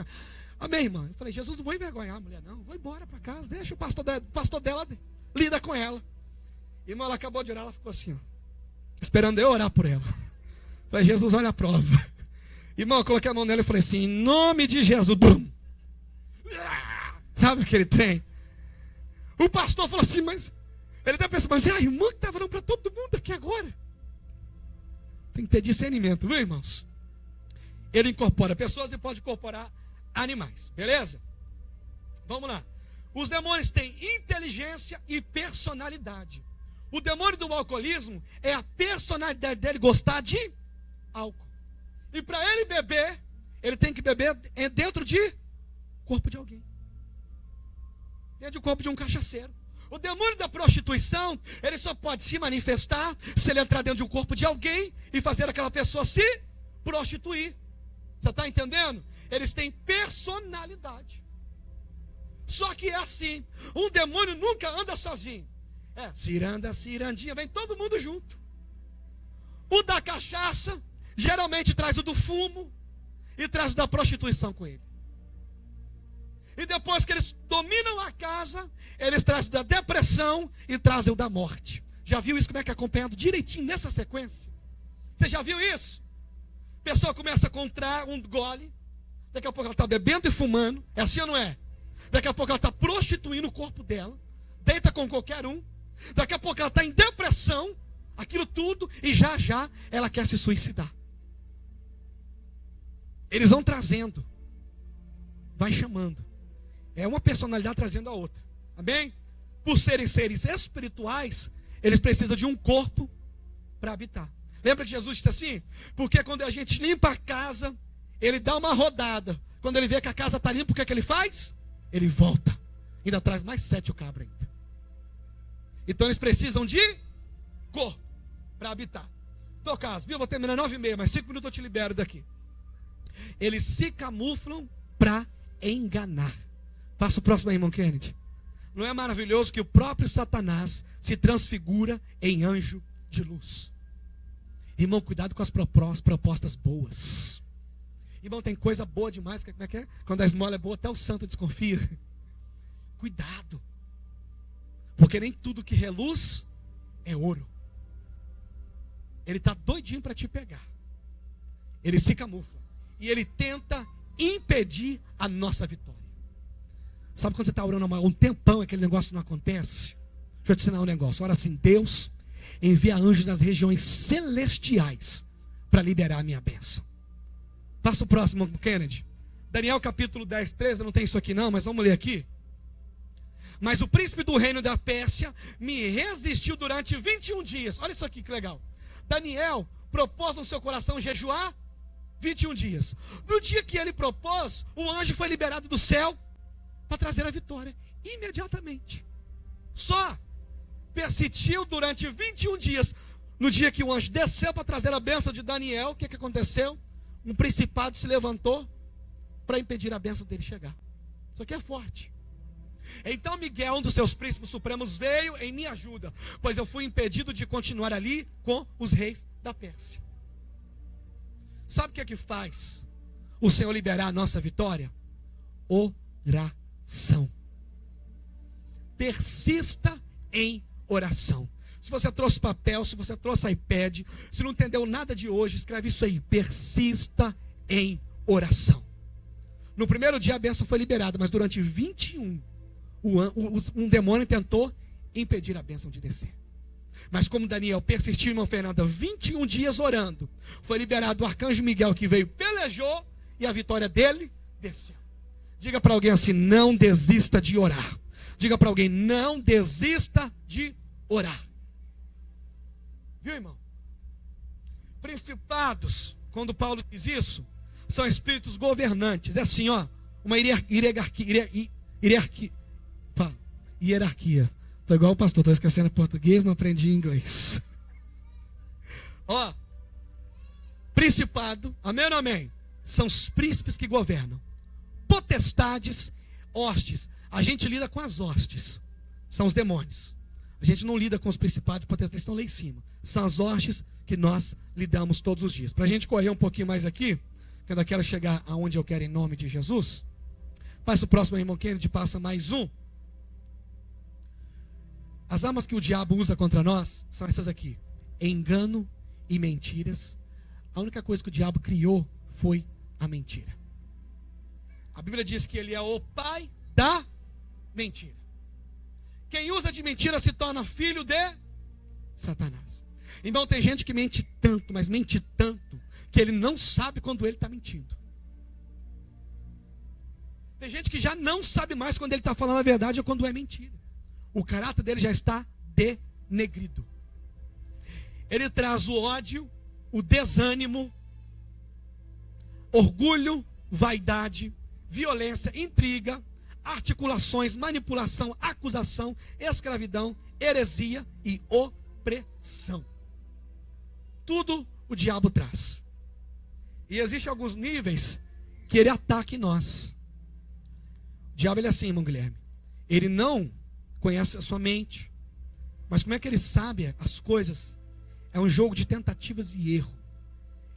amém, irmã. Eu falei, Jesus, não vou envergonhar a mulher, não. Vou embora para casa, deixa o pastor dela lida com ela. Irmã, ela acabou de orar, ela ficou assim, ó, esperando eu orar por ela. Eu falei, Jesus, olha a prova. Irmão, eu coloquei a mão nela e falei assim, em nome de Jesus. Bum. Sabe o que ele tem? O pastor falou assim, mas... Ele deve pensar, mas é a irmã que estava orando para todo mundo aqui agora. Tem que ter discernimento, viu, irmãos? Ele incorpora pessoas e pode incorporar animais, beleza? Vamos lá. Os demônios têm inteligência e personalidade. O demônio do alcoolismo é a personalidade dele gostar de álcool. E para ele beber, ele tem que beber dentro de corpo de alguém. Dentro do corpo de um cachaceiro. O demônio da prostituição, ele só pode se manifestar se ele entrar dentro de um corpo de alguém e fazer aquela pessoa se prostituir. Você está entendendo? Eles têm personalidade. Só que é assim, um demônio nunca anda sozinho. Ciranda, cirandinha, vem todo mundo junto. O da cachaça, geralmente traz o do fumo e traz o da prostituição com ele. E depois que eles dominam a casa, eles trazem o da depressão e trazem o da morte. Já viu isso, como é que é acompanhado direitinho nessa sequência? Você já viu isso? A pessoa começa a comprar um gole, daqui a pouco ela está bebendo e fumando, é assim ou não é? Daqui a pouco ela está prostituindo o corpo dela, deita com qualquer um, daqui a pouco ela está em depressão, aquilo tudo, e já já ela quer se suicidar. Eles vão trazendo, vai chamando. É uma personalidade trazendo a outra. Amém? Por serem seres espirituais, eles precisam de um corpo para habitar. Lembra que Jesus disse assim? Porque quando a gente limpa a casa, ele dá uma rodada. Quando ele vê que a casa está limpa, o que é que ele faz? Ele volta. Ainda traz mais 7 o cabra ainda. Então eles precisam de corpo para habitar. Então, Carlos, viu? Vou terminar 9h30, mas 5 minutos eu te libero daqui. Eles se camuflam para enganar. Passa o próximo aí, irmão Kennedy. Não é maravilhoso que o próprio Satanás se transfigura em anjo de luz? Irmão, cuidado com as propostas boas. Irmão, tem coisa boa demais. Como é que é? Quando a esmola é boa, até o santo desconfia. Cuidado. Porque nem tudo que reluz é ouro. Ele está doidinho para te pegar. Ele se camufla. E ele tenta impedir a nossa vitória. Sabe quando você está orando há um tempão e aquele negócio não acontece? Deixa eu te ensinar um negócio. Ora assim, Deus envia anjos nas regiões celestiais para liberar a minha bênção. Passa o próximo, Kennedy. Daniel capítulo 10, 13, não tem isso aqui não, mas vamos ler aqui. Mas o príncipe do reino da Pérsia me resistiu durante 21 dias. Olha isso aqui que legal. Daniel propôs no seu coração jejuar 21 dias. No dia que ele propôs, o anjo foi liberado do céu para trazer a vitória. Imediatamente. Só persistiu durante 21 dias. No dia que o anjo desceu para trazer a bênção de Daniel, o que aconteceu? Um principado se levantou para impedir a bênção dele chegar. Isso aqui é forte. Então Miguel, um dos seus príncipes supremos, veio em minha ajuda, pois eu fui impedido de continuar ali com os reis da Pérsia. Sabe o que é que faz o Senhor liberar a nossa vitória? Oração. Persista em oração. Se você trouxe papel, se você trouxe iPad, se não entendeu nada de hoje, escreve isso aí. Persista em oração. No primeiro dia a bênção foi liberada, mas durante 21, um demônio tentou impedir a bênção de descer. Mas como Daniel persistiu, irmã Fernanda, 21 dias orando, foi liberado o arcanjo Miguel, que veio, pelejou, e a vitória dele desceu. Diga para alguém assim, não desista de orar. Diga para alguém, não desista de orar. Viu, irmão? Principados, quando Paulo diz isso, são espíritos governantes. É assim, ó, uma hierarquia. Estou igual o pastor, estou esquecendo português, não aprendi inglês. Ó, principado, amém ou não amém? São os príncipes que governam. Potestades, hostes. A gente lida com as hostes, são os demônios. A gente não lida com os principados, potestades, estão lá em cima. São as hostes que nós lidamos todos os dias. Para a gente correr um pouquinho mais aqui, que eu ainda quero chegar aonde eu quero em nome de Jesus. Passa o próximo, irmão Kennedy, passa mais um. As armas que o diabo usa contra nós são essas aqui: engano e mentiras. A única coisa que o diabo criou foi a mentira. A Bíblia diz que ele é o pai da mentira. Quem usa de mentira se torna filho de Satanás. Então tem gente que mente tanto, mas mente tanto, que ele não sabe quando ele está mentindo. Tem gente que já não sabe mais quando ele está falando a verdade ou quando é mentira. O caráter dele já está denegrido. Ele traz o ódio, o desânimo, orgulho, vaidade, violência, intriga, articulações, manipulação, acusação, escravidão, heresia e opressão. Tudo o diabo traz. E existem alguns níveis que ele ataca em nós. O diabo, ele é assim, irmão Guilherme. Ele não conhece a sua mente. Mas como é que ele sabe as coisas? É um jogo de tentativas e erro.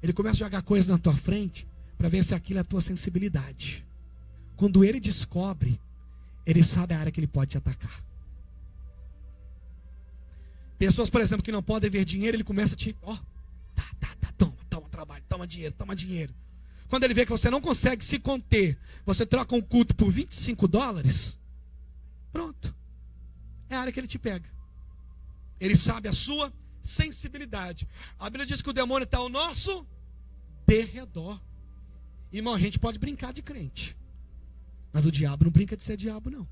Ele começa a jogar coisas na tua frente para ver se aquilo é a tua sensibilidade. Quando ele descobre, ele sabe a área que ele pode te atacar. Pessoas, por exemplo, que não podem ver dinheiro, ele começa a te... toma trabalho, toma dinheiro. Quando ele vê que você não consegue se conter, você troca um culto por $25, pronto. É a área que ele te pega. Ele sabe a sua sensibilidade. A Bíblia diz que o demônio está ao nosso derredor. Irmão, a gente pode brincar de crente, mas o diabo não brinca de ser diabo, não.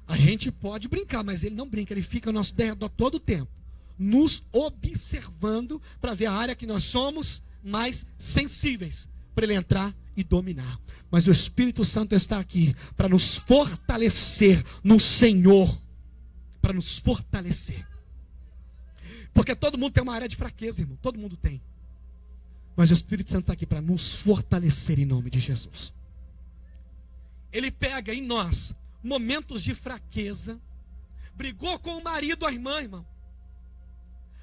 A gente pode brincar, mas ele não brinca. Ele fica ao nosso derredor todo o tempo, nos observando para ver a área que nós somos mais sensíveis, para ele entrar e dominar. Mas o Espírito Santo está aqui para nos fortalecer no Senhor. Para nos fortalecer. Porque todo mundo tem uma área de fraqueza, irmão. Todo mundo tem. Mas o Espírito Santo está aqui para nos fortalecer em nome de Jesus. Ele pega em nós momentos de fraqueza. Brigou com o marido, a irmã, irmão.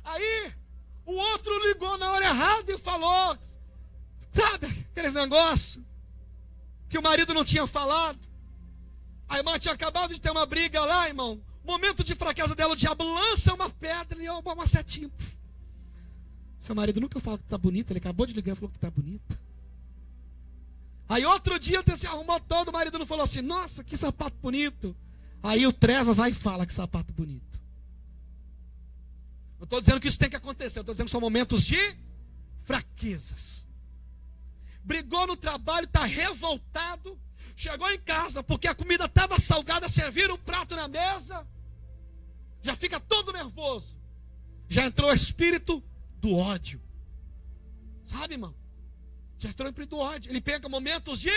Aí, o outro ligou na hora errada e falou, sabe, aqueles negócios que o marido não tinha falado. A irmã tinha acabado de ter uma briga lá, irmão. Momento de fraqueza dela, o diabo lança uma pedra e uma setinha. Seu marido nunca fala que está bonita, ele acabou de ligar e falou que está bonita. Aí outro dia você se arrumou todo, o marido não falou assim, nossa, que sapato bonito. Aí o treva vai e fala que sapato bonito. Eu estou dizendo que isso tem que acontecer, eu estou dizendo que são momentos de fraquezas. Brigou no trabalho, está revoltado. Chegou em casa porque a comida estava salgada, serviram um prato na mesa. Já fica todo nervoso. Já entrou o espírito do ódio. Sabe, irmão? Já entrou o espírito do ódio. Ele pega momentos de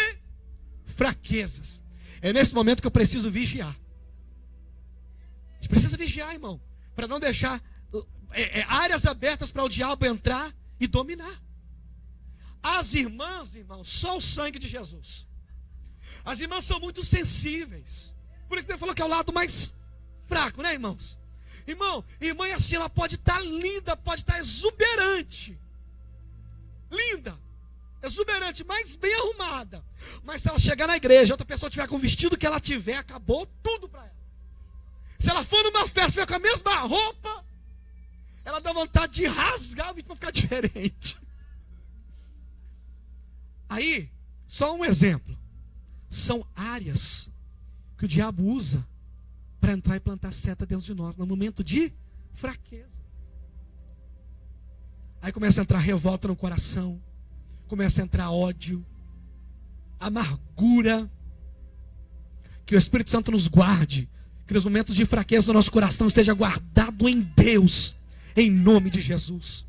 fraquezas. É nesse momento que eu preciso vigiar. A gente precisa vigiar, irmão. Para não deixar áreas abertas para o diabo entrar e dominar. As irmãs, irmão, só o sangue de Jesus. As irmãs são muito sensíveis. Por isso que ele falou que é o lado mais fraco, né, irmãos? Irmão, irmã é assim, ela pode estar linda, pode estar exuberante. Linda, exuberante, mas bem arrumada. Mas se ela chegar na igreja, outra pessoa tiver com o vestido que ela tiver, acabou tudo para ela. Se ela for numa festa, tiver com a mesma roupa, ela dá vontade de rasgar o vestido para ficar diferente. Aí, só um exemplo. São áreas que o diabo usa para entrar e plantar seta dentro de nós, no momento de fraqueza. Aí começa a entrar revolta no coração, começa a entrar ódio, amargura. Que o Espírito Santo nos guarde, que nos momentos de fraqueza do nosso coração esteja guardado em Deus, em nome de Jesus.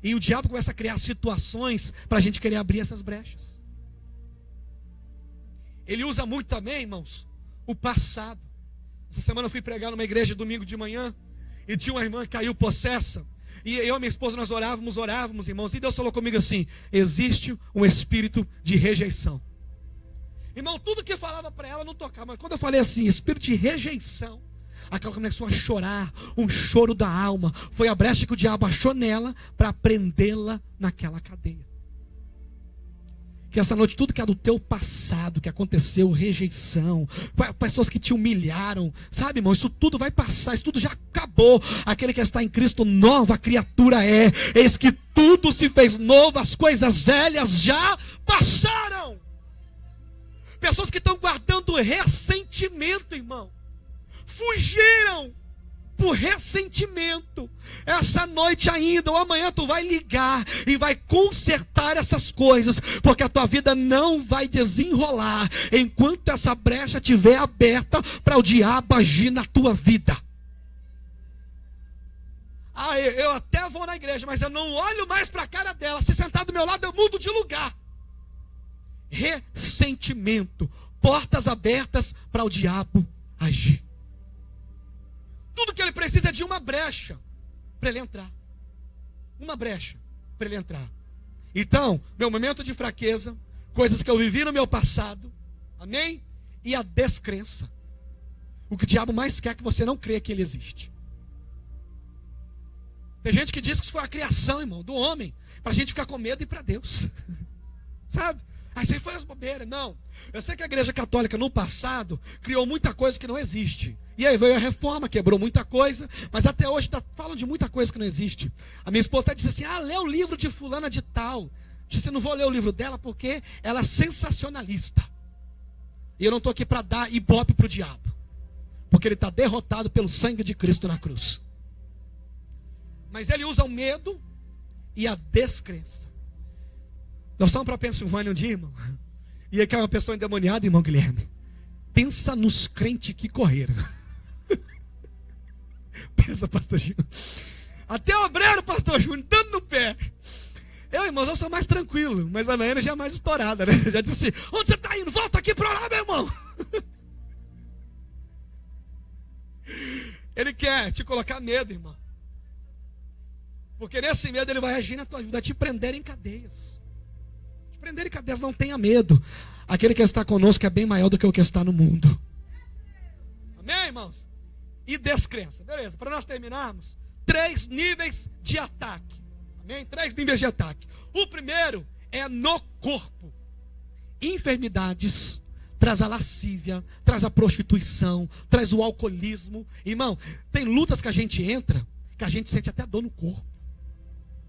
E o diabo começa a criar situações para a gente querer abrir essas brechas. Ele usa muito também, irmãos, o passado. Essa semana eu fui pregar numa igreja domingo de manhã, e tinha uma irmã que caiu possessa, e eu e minha esposa nós orávamos, irmãos, e Deus falou comigo assim, existe um espírito de rejeição. Irmão, tudo que eu falava para ela não tocava, mas quando eu falei assim, espírito de rejeição, aquela começou a chorar, um choro da alma, foi a brecha que o diabo achou nela, para prendê-la naquela cadeia. Que essa noite tudo que é do teu passado, que aconteceu, rejeição, pessoas que te humilharam, sabe, irmão, isso tudo vai passar, isso tudo já acabou. Aquele que está em Cristo, nova criatura é. Eis que tudo se fez novo, as coisas velhas já passaram. Pessoas que estão guardando ressentimento, irmão, fugiram por ressentimento. Essa noite ainda ou amanhã tu vai ligar e vai consertar essas coisas, porque a tua vida não vai desenrolar enquanto essa brecha estiver aberta para o diabo agir na tua vida. Eu até vou na igreja, mas eu não olho mais para a cara dela. Se sentar do meu lado eu mudo de lugar. Ressentimento, portas abertas para o diabo agir. Tudo que ele precisa é de uma brecha para ele entrar. Uma brecha para ele entrar. Então, meu momento de fraqueza, coisas que eu vivi no meu passado, amém? E a descrença. O que o diabo mais quer é que você não creia que ele existe. Tem gente que diz que isso foi a criação, irmão, do homem, para a gente ficar com medo e ir para Deus. Sabe? Aí você foi as bobeiras. Não. Eu sei que a igreja católica no passado criou muita coisa que não existe. E aí veio a reforma, quebrou muita coisa, mas até hoje falam de muita coisa que não existe. A minha esposa até disse assim, lê o livro de fulana de tal. Disse, não vou ler o livro dela porque ela é sensacionalista. E eu não estou aqui para dar ibope para o diabo. Porque ele está derrotado pelo sangue de Cristo na cruz. Mas ele usa o medo e a descrença. Nós fomos para a Pensilvânia um dia, irmão. E aí que é uma pessoa endemoniada, irmão Guilherme. Pensa nos crentes que correram. Pensa, pastor Júnior. Até o obreiro, pastor Júnior, dando no pé. irmãos, eu sou mais tranquilo, mas a Nayana já é mais estourada, né? Já disse, onde você está indo? Volta aqui para orar, meu irmão. Ele quer te colocar medo, irmão. Porque nesse medo ele vai agir na tua vida, vai te prender em cadeias. Te prender em cadeias, não tenha medo. Aquele que está conosco é bem maior do que o que está no mundo. Amém, irmãos? E descrença. Beleza, para nós terminarmos, 3 níveis de ataque. Amém? 3 níveis de ataque. O primeiro é no corpo. Enfermidades, traz a lascívia, traz a prostituição, traz o alcoolismo. Irmão, tem lutas que a gente entra, que a gente sente até dor no corpo.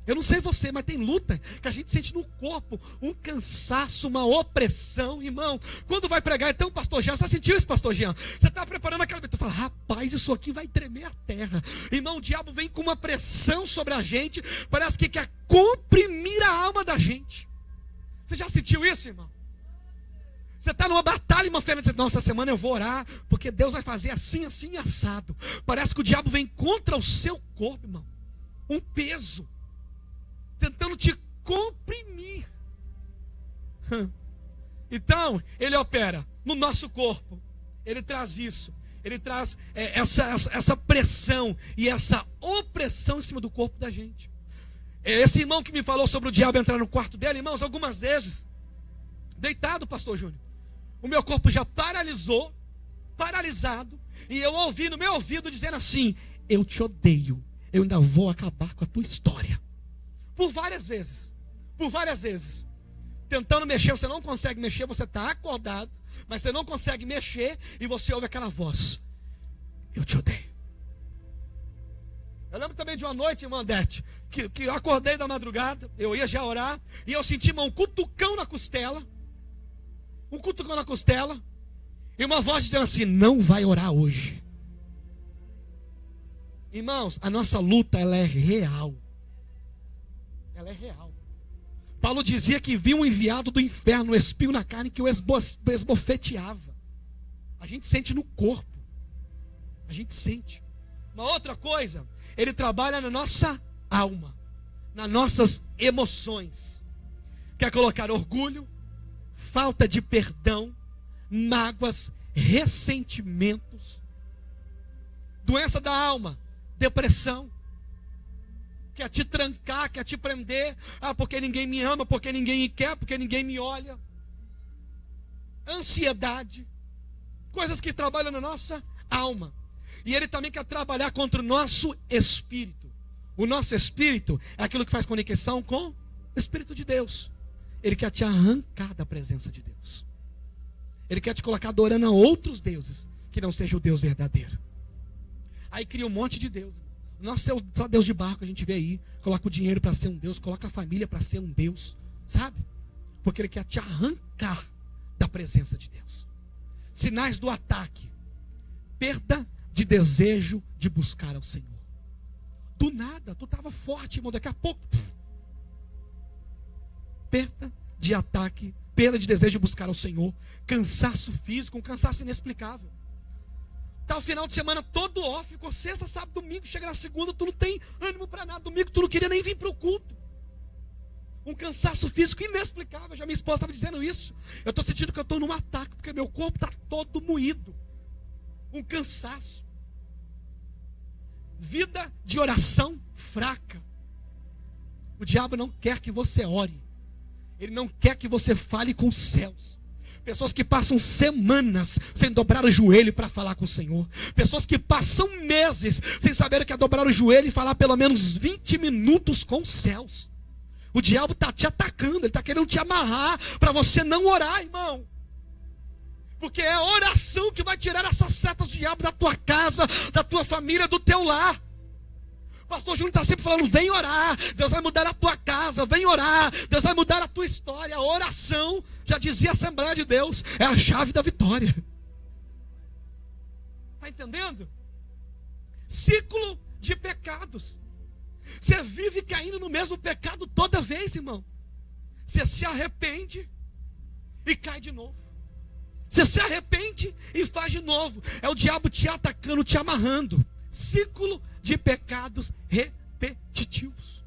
Eu não sei você, mas tem luta que a gente sente no corpo, um cansaço, uma opressão, irmão. Quando vai pregar, então, pastor Jean, você sentiu isso, pastor Jean? Você está preparando aquela... Tu fala, rapaz, isso aqui vai tremer a terra. Irmão, o diabo vem com uma pressão sobre a gente, parece que quer comprimir a alma da gente. Você já sentiu isso, irmão? Você está numa batalha, irmão, e diz, nossa, essa semana eu vou orar, porque Deus vai fazer assim, assim, assado. Parece que o diabo vem contra o seu corpo, irmão. Um peso. Tentando te comprimir. Então, ele opera no nosso corpo. Ele traz isso. Ele traz essa pressão e essa opressão em cima do corpo da gente. Esse irmão que me falou sobre o diabo entrar no quarto dele, irmãos, algumas vezes, deitado, pastor Júnior, o meu corpo já paralisado, e eu ouvi no meu ouvido dizendo assim, eu te odeio, eu ainda vou acabar com a tua história. Por várias vezes, tentando mexer, você não consegue mexer, você está acordado, mas você não consegue mexer, e você ouve aquela voz, eu te odeio. Eu lembro também de uma noite, irmã Andete, que eu acordei da madrugada, eu ia já orar, e eu senti, irmão, um cutucão na costela, e uma voz dizendo assim, não vai orar hoje. Irmãos, a nossa luta, ela é real. Ela é real. Paulo dizia que viu um enviado do inferno, espiou na carne, que o esbofeteava. A gente sente no corpo. A gente sente. Uma outra coisa, ele trabalha na nossa alma, nas nossas emoções. Quer colocar orgulho, falta de perdão, mágoas, ressentimentos, doença da alma, depressão. Quer te trancar, quer te prender. Porque ninguém me ama, porque ninguém me quer, porque ninguém me olha. Ansiedade. Coisas que trabalham na nossa alma. E ele também quer trabalhar contra o nosso espírito. O nosso espírito é aquilo que faz conexão com o Espírito de Deus. Ele quer te arrancar da presença de Deus. Ele quer te colocar adorando a outros deuses, que não seja o Deus verdadeiro. Aí cria um monte de deuses. Nossa, é só Deus de barco, a gente vê aí. Coloca o dinheiro para ser um Deus, coloca a família para ser um Deus, sabe? Porque ele quer te arrancar da presença de Deus. Sinais do ataque: perda de desejo de buscar ao Senhor. Do nada, tu estava forte, irmão, daqui a pouco. Perda de ataque, perda de desejo de buscar ao Senhor. Cansaço físico, um cansaço inexplicável. Tá o final de semana todo off, ficou sexta, sábado, domingo, chega na segunda, tu não tem ânimo para nada, domingo tu não queria nem vir para o culto. Um cansaço físico inexplicável, já minha esposa estava dizendo isso. Eu estou sentindo que eu estou num ataque, porque meu corpo está todo moído. Um cansaço. Vida de oração fraca. O diabo não quer que você ore. Ele não quer que você fale com os céus. Pessoas que passam semanas sem dobrar o joelho para falar com o Senhor. Pessoas que passam meses sem saber o que é dobrar o joelho e falar pelo menos 20 minutos com os céus. O diabo está te atacando, ele está querendo te amarrar para você não orar, irmão. Porque é a oração que vai tirar essas setas do diabo da tua casa, da tua família, do teu lar. Pastor Júnior está sempre falando, vem orar, Deus vai mudar a tua casa, vem orar, Deus vai mudar a tua história. A oração, já dizia a Assembleia de Deus, é a chave da vitória. Está entendendo? Ciclo de pecados. Você vive caindo no mesmo pecado toda vez, irmão. Você se arrepende e cai de novo. Você se arrepende e faz de novo. É o diabo te atacando, te amarrando. Ciclo de pecados repetitivos.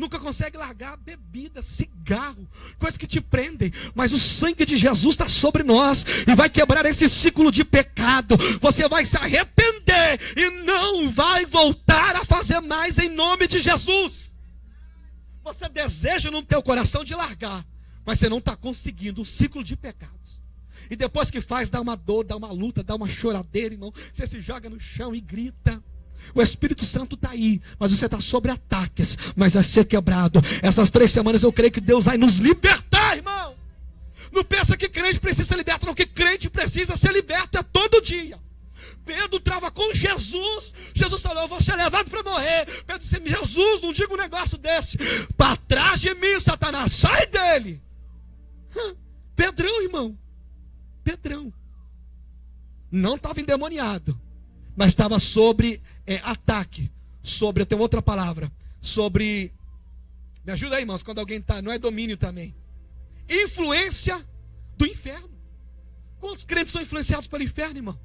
nunca consegue largar bebida, cigarro, coisas que te prendem, mas o sangue de Jesus está sobre nós e vai quebrar esse ciclo de pecado. Você vai se arrepender e não vai voltar a fazer mais em nome de Jesus. Você deseja no teu coração de largar, mas você não está conseguindo o ciclo de pecados. E depois que faz, dá uma dor, dá uma luta, dá uma choradeira, irmão. Você se joga no chão e grita. O Espírito Santo está aí, mas você está sobre ataques, mas vai ser quebrado. Essas 3 semanas eu creio que Deus vai nos libertar, irmão. Não pensa que crente precisa ser liberto, não, que crente precisa ser liberto é todo dia. Pedro estava com Jesus, Jesus falou, eu vou ser levado para morrer. Pedro disse, Jesus, não diga um negócio desse, para trás de mim, Satanás, sai dele. Pedrão, irmão, Pedrão, não estava endemoniado, mas estava sobre ataque, sobre, eu tenho outra palavra, sobre, me ajuda aí, irmãos, quando alguém está, não é domínio também, influência do inferno. Quantos crentes são influenciados pelo inferno, irmão?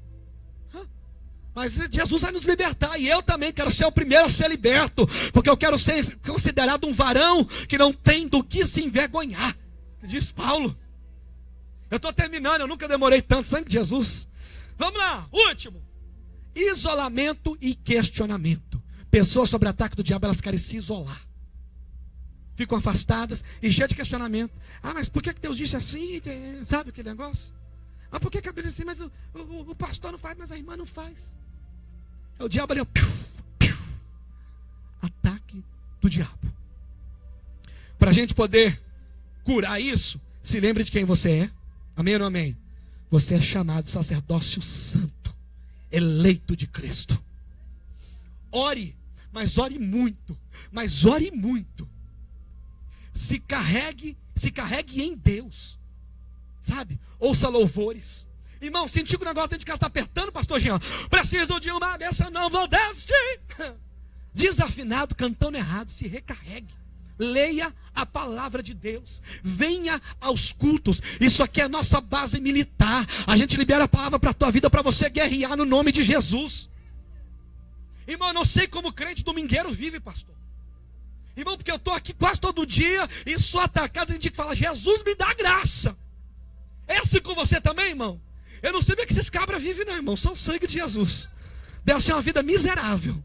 Mas Jesus vai nos libertar, e eu também quero ser o primeiro a ser liberto, porque eu quero ser considerado um varão que não tem do que se envergonhar, diz Paulo. Eu estou terminando, eu nunca demorei tanto, sangue de Jesus. Vamos lá, último. Isolamento e questionamento. Pessoas sob ataque do diabo, elas querem se isolar. Ficam afastadas e cheias de questionamento. Ah, mas por que Deus disse assim? Sabe aquele negócio? Ah, por que a Bíblia diz assim? Mas o pastor não faz, mas a irmã não faz. É o diabo ali, ó. Ataque do diabo. Para a gente poder curar isso, se lembre de quem você é. Amém ou não amém? Você é chamado sacerdócio santo, eleito de Cristo. Ore, mas ore muito. Mas ore muito. Se carregue em Deus. Sabe? Ouça louvores. Irmão, senti que o negócio dentro de casa está apertando, pastor Jean. Preciso de uma benção, não vou desistir. Desafinado, cantando errado, se recarregue. Leia a palavra de Deus. Venha aos cultos. Isso aqui é a nossa base militar. A gente libera a palavra para a tua vida, para você guerrear no nome de Jesus. Irmão, eu não sei como crente domingueiro vive, pastor. Irmão, porque eu estou aqui quase todo dia e sou atacado. Tem dia que fala, Jesus me dá graça. É assim com você também, irmão? Eu não sei bem que esses cabras vivem, não, irmão. São o sangue de Jesus. Deve ser uma vida miserável.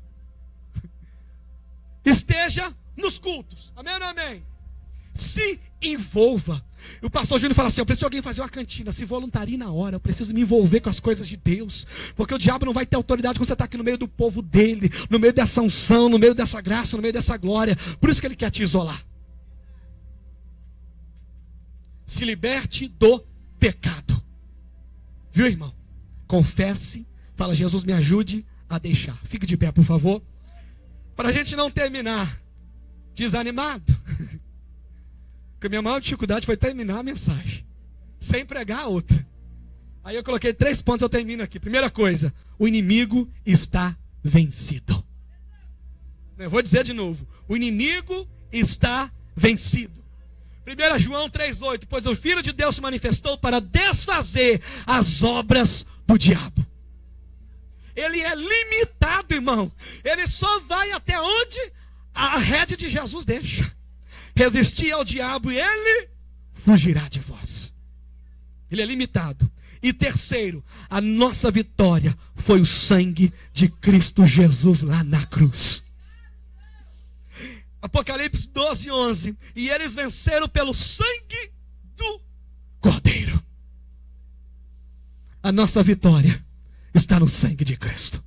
Esteja nos cultos. Amém ou não amém? Se envolva. O pastor Júnior fala assim, eu preciso de alguém fazer uma cantina. Se voluntarie na hora. Eu preciso me envolver com as coisas de Deus. Porque o diabo não vai ter autoridade quando você está aqui no meio do povo dele. No meio dessa unção, no meio dessa graça, no meio dessa glória. Por isso que ele quer te isolar. Se liberte do pecado. Viu, irmão? Confesse. Fala, Jesus, me ajude a deixar. Fique de pé, por favor. Para a gente não terminar desanimado. Porque a minha maior dificuldade foi terminar a mensagem sem pregar a outra. Aí eu coloquei 3 pontos, eu termino aqui. Primeira coisa, o inimigo está vencido. Eu vou dizer de novo, o inimigo está vencido. 1 João 3,8, pois o Filho de Deus se manifestou para desfazer as obras do diabo. Ele é limitado, irmão. Ele só vai até onde a rede de Jesus deixa. Resistir ao diabo e ele fugirá de vós. Ele é limitado. E terceiro, a nossa vitória foi o sangue de Cristo Jesus lá na cruz. Apocalipse 12:11. E eles venceram pelo sangue do Cordeiro. A nossa vitória está no sangue de Cristo.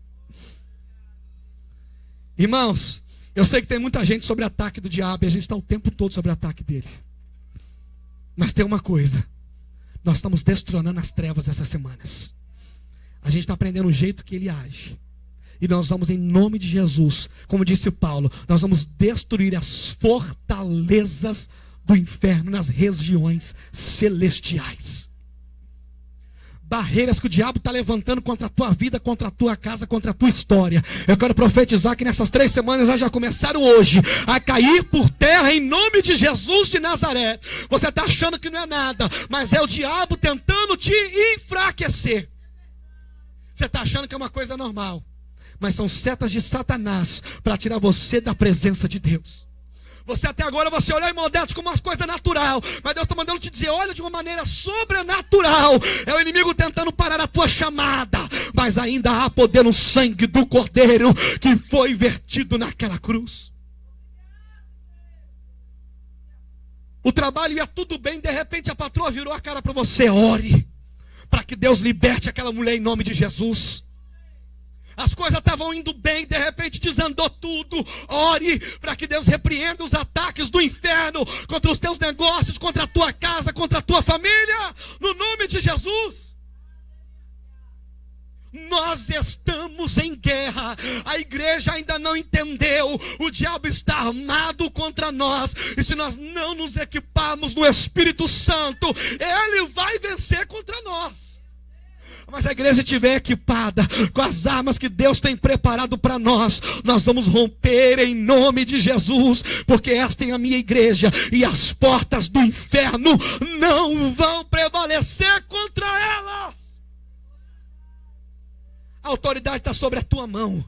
Irmãos, eu sei que tem muita gente sobre ataque do diabo, e a gente está o tempo todo sobre o ataque dele. Mas tem uma coisa, nós estamos destronando as trevas essas semanas. A gente está aprendendo o jeito que ele age. E nós vamos, em nome de Jesus, como disse Paulo, nós vamos destruir as fortalezas do inferno nas regiões celestiais. Barreiras que o diabo está levantando contra a tua vida, contra a tua casa, contra a tua história. Eu quero profetizar que nessas 3 semanas elas já começaram hoje a cair por terra em nome de Jesus de Nazaré. Você está achando que não é nada, mas é o diabo tentando te enfraquecer. Você está achando que é uma coisa normal, mas são setas de Satanás para tirar você da presença de Deus. Você até agora, você olhou imodestos como uma coisa natural. Mas Deus está mandando te dizer, olha de uma maneira sobrenatural. É o inimigo tentando parar a tua chamada. Mas ainda há poder no sangue do Cordeiro que foi vertido naquela cruz. O trabalho ia tudo bem, de repente a patroa virou a cara para você. Ore, para que Deus liberte aquela mulher em nome de Jesus. As coisas estavam indo bem, de repente desandou tudo. Ore para que Deus repreenda os ataques do inferno contra os teus negócios, contra a tua casa, contra a tua família, no nome de Jesus. Nós estamos em guerra. A igreja ainda não entendeu. O diabo está armado contra nós. E se nós não nos equiparmos no Espírito Santo, ele vai vencer contra nós. Mas a igreja estiver equipada com as armas que Deus tem preparado para nós, nós vamos romper em nome de Jesus, porque esta é a minha igreja, e as portas do inferno não vão prevalecer contra elas. A autoridade está sobre a tua mão.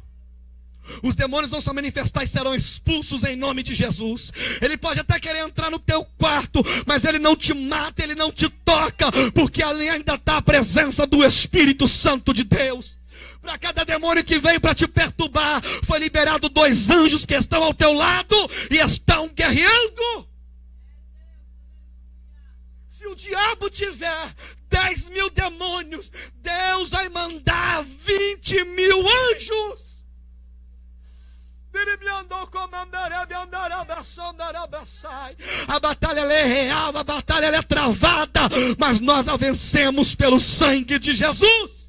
Os demônios vão se manifestar e serão expulsos em nome de Jesus. Ele pode até querer entrar no teu quarto, mas ele não te mata, ele não te toca, porque ali ainda está a presença do Espírito Santo de Deus. Para cada demônio que veio para te perturbar, foi liberado 2 anjos que estão ao teu lado e estão guerreando. Se o diabo tiver 10.000 demônios, Deus vai mandar 20.000 anjos. A batalha ela é real, a batalha ela é travada, mas nós a vencemos pelo sangue de Jesus.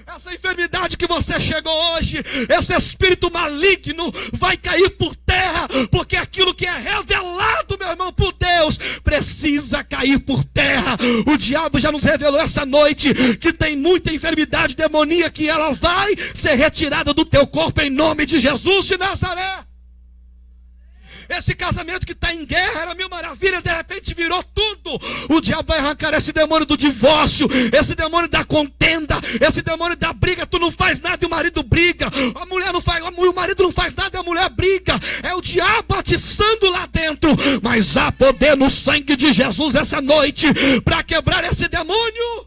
Essa enfermidade que você chegou hoje, esse espírito maligno vai cair por terra, porque aquilo que é revelado, meu irmão, por Deus, precisa cair por terra. O diabo já nos revelou essa noite que tem muita enfermidade demoníaca e ela vai ser retirada do teu corpo em nome de Jesus de Nazaré. Esse casamento que está em guerra, era 1000 maravilhas, de repente virou tudo. O diabo vai arrancar esse demônio do divórcio, esse demônio da contenda, esse demônio da briga. Tu não faz nada e o marido briga. A mulher não faz, o marido não faz nada e a mulher briga. É o diabo atiçando lá dentro. Mas há poder no sangue de Jesus essa noite para quebrar esse demônio.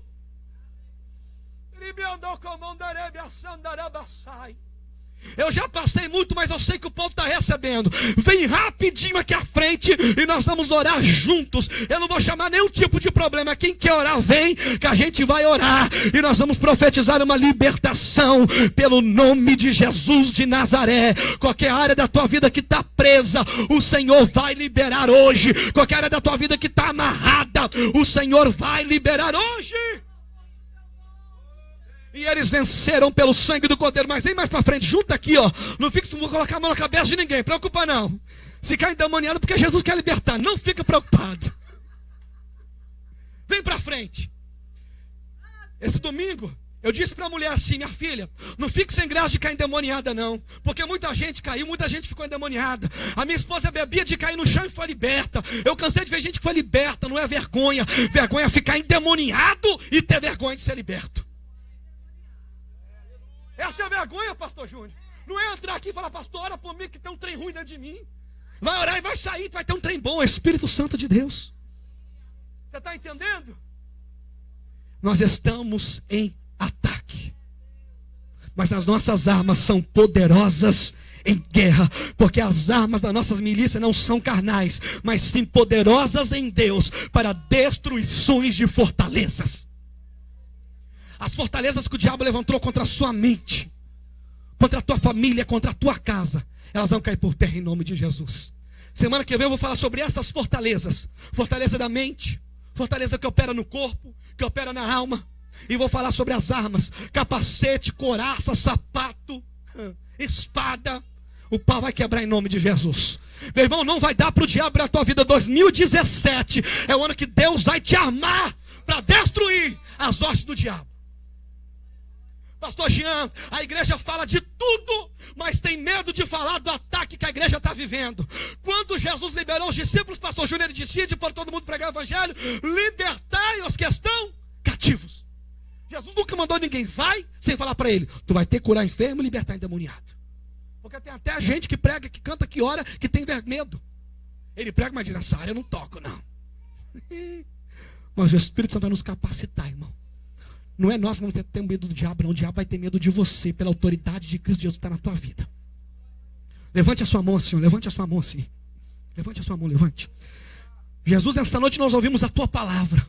Eu já passei muito, mas eu sei que o povo está recebendo. Vem rapidinho aqui à frente e nós vamos orar juntos. Eu não vou chamar nenhum tipo de problema. Quem quer orar, vem, que a gente vai orar. E nós vamos profetizar uma libertação pelo nome de Jesus de Nazaré. Qualquer área da tua vida que está presa, o Senhor vai liberar hoje. Qualquer área da tua vida que está amarrada, o Senhor vai liberar hoje. E eles venceram pelo sangue do Cordeiro. Mas vem mais para frente, junta aqui, ó. Não fica, não vou colocar a mão na cabeça de ninguém, preocupa não. Se cai endemoniado porque Jesus quer libertar, não fica preocupado. Vem para frente. Esse domingo eu disse para a mulher assim: minha filha, não fique sem graça de cair endemoniada não, porque muita gente caiu, muita gente ficou endemoniada. A minha esposa bebia de cair no chão e foi liberta. Eu cansei de ver gente que foi liberta. Não é vergonha. Vergonha é ficar endemoniado e ter vergonha de ser liberto. Essa é a vergonha, pastor Júnior. Não é entrar aqui e falar: pastor, ora por mim que tem um trem ruim dentro de mim. Vai orar e vai sair, vai ter um trem bom. É o Espírito Santo de Deus. Você está entendendo? Nós estamos em ataque, mas as nossas armas são poderosas em guerra, porque as armas das nossas milícias não são carnais, mas sim poderosas em Deus para destruições de fortalezas. As fortalezas que o diabo levantou contra a sua mente, contra a tua família, contra a tua casa, elas vão cair por terra em nome de Jesus. Semana que vem eu vou falar sobre essas fortalezas. Fortaleza da mente, fortaleza que opera no corpo, que opera na alma. E vou falar sobre as armas: capacete, couraça, sapato, espada. O pau vai quebrar em nome de Jesus. Meu irmão, não vai dar para o diabo na tua vida. 2017 é o ano que Deus vai te armar para destruir as hostes do diabo. Pastor Jean, a igreja fala de tudo, mas tem medo de falar do ataque que a igreja está vivendo. Quando Jesus liberou os discípulos, pastor Júnior, ele decide por todo mundo pregar o evangelho: libertai os que estão cativos. Jesus nunca mandou ninguém vai sem falar para ele: tu vai ter que curar enfermo e libertar endemoniado. Porque tem até gente que prega, que canta, que ora, que tem medo. Ele prega, mas diz, nessa área eu não toco, não. Mas o Espírito Santo vai nos capacitar, irmão. Não é nós que vamos ter medo do diabo, não. O diabo vai ter medo de você, pela autoridade de Cristo Jesus que está na tua vida. Levante a sua mão assim, levante a sua mão assim. Levante a sua mão, levante. Jesus, esta noite nós ouvimos a tua palavra.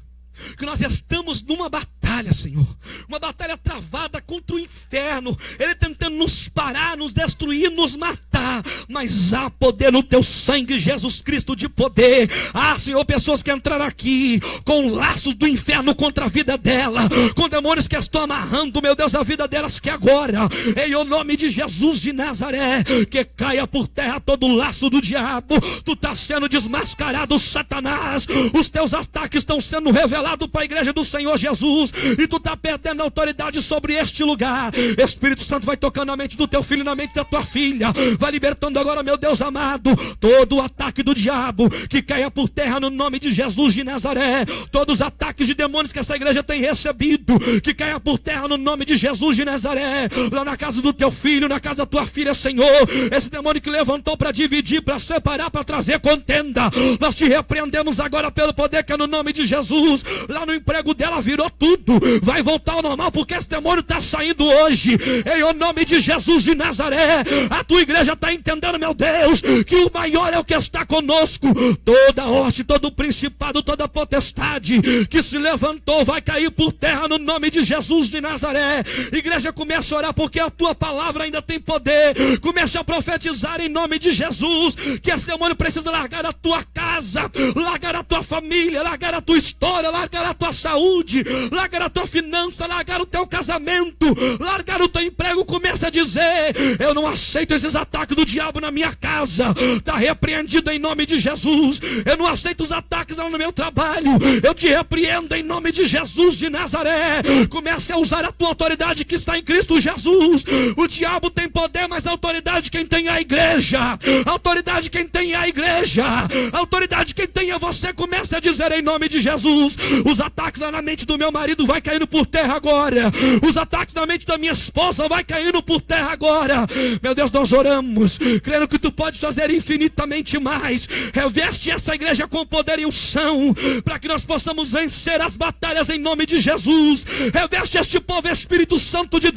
Que nós estamos numa batalha, Senhor. Uma batalha travada contra o inferno. Ele tentando nos parar, nos destruir, nos matar. Mas há poder no teu sangue, Jesus Cristo, de poder. Senhor, pessoas que entraram aqui com laços do inferno contra a vida dela, com demônios que estão amarrando, meu Deus, a vida delas, que agora, em o nome de Jesus de Nazaré, que caia por terra todo o laço do diabo. Tu está sendo desmascarado, Satanás. Os teus ataques estão sendo revelados para a igreja do Senhor Jesus, e tu está perdendo a autoridade sobre este lugar. Espírito Santo vai tocando a mente do teu filho, na mente da tua filha, vai libertando agora, meu Deus amado, todo o ataque do diabo, que caia por terra no nome de Jesus de Nazaré. Todos os ataques de demônios que essa igreja tem recebido, que caia por terra no nome de Jesus de Nazaré. Lá na casa do teu filho, na casa da tua filha, Senhor, esse demônio que levantou para dividir, para separar, para trazer contenda, nós te repreendemos agora pelo poder que é no nome de Jesus. Lá no emprego dela virou tudo, vai voltar ao normal, porque esse demônio está saindo hoje, em o nome de Jesus de Nazaré. A tua igreja está entendendo, meu Deus, que o maior é o que está conosco. Toda horte, todo principado, toda potestade que se levantou vai cair por terra no nome de Jesus de Nazaré. Igreja, comece a orar, porque a tua palavra ainda tem poder. Comece a profetizar em nome de Jesus, que esse demônio precisa largar a tua casa, largar a tua família, largar a tua história, largar a tua saúde, largar a tua finança, largar o teu casamento, largar o teu emprego. Começa a dizer: eu não aceito esses ataques do diabo na minha casa, está repreendido em nome de Jesus. Eu não aceito os ataques lá no meu trabalho, eu te repreendo em nome de Jesus de Nazaré. Comece a usar a tua autoridade que está em Cristo Jesus. O diabo tem poder, mas a autoridade quem tem é a igreja. A autoridade quem tem é a igreja. A autoridade quem tem é você. Comece a dizer em nome de Jesus: os ataques lá na mente do meu marido vai caindo por terra agora. Os ataques na mente da minha esposa vai caindo por terra agora. Meu Deus, nós oramos, crendo que tu podes fazer infinitamente mais. Reveste essa igreja com poder e unção, para que nós possamos vencer as batalhas em nome de Jesus. Reveste este povo, Espírito Santo de Deus.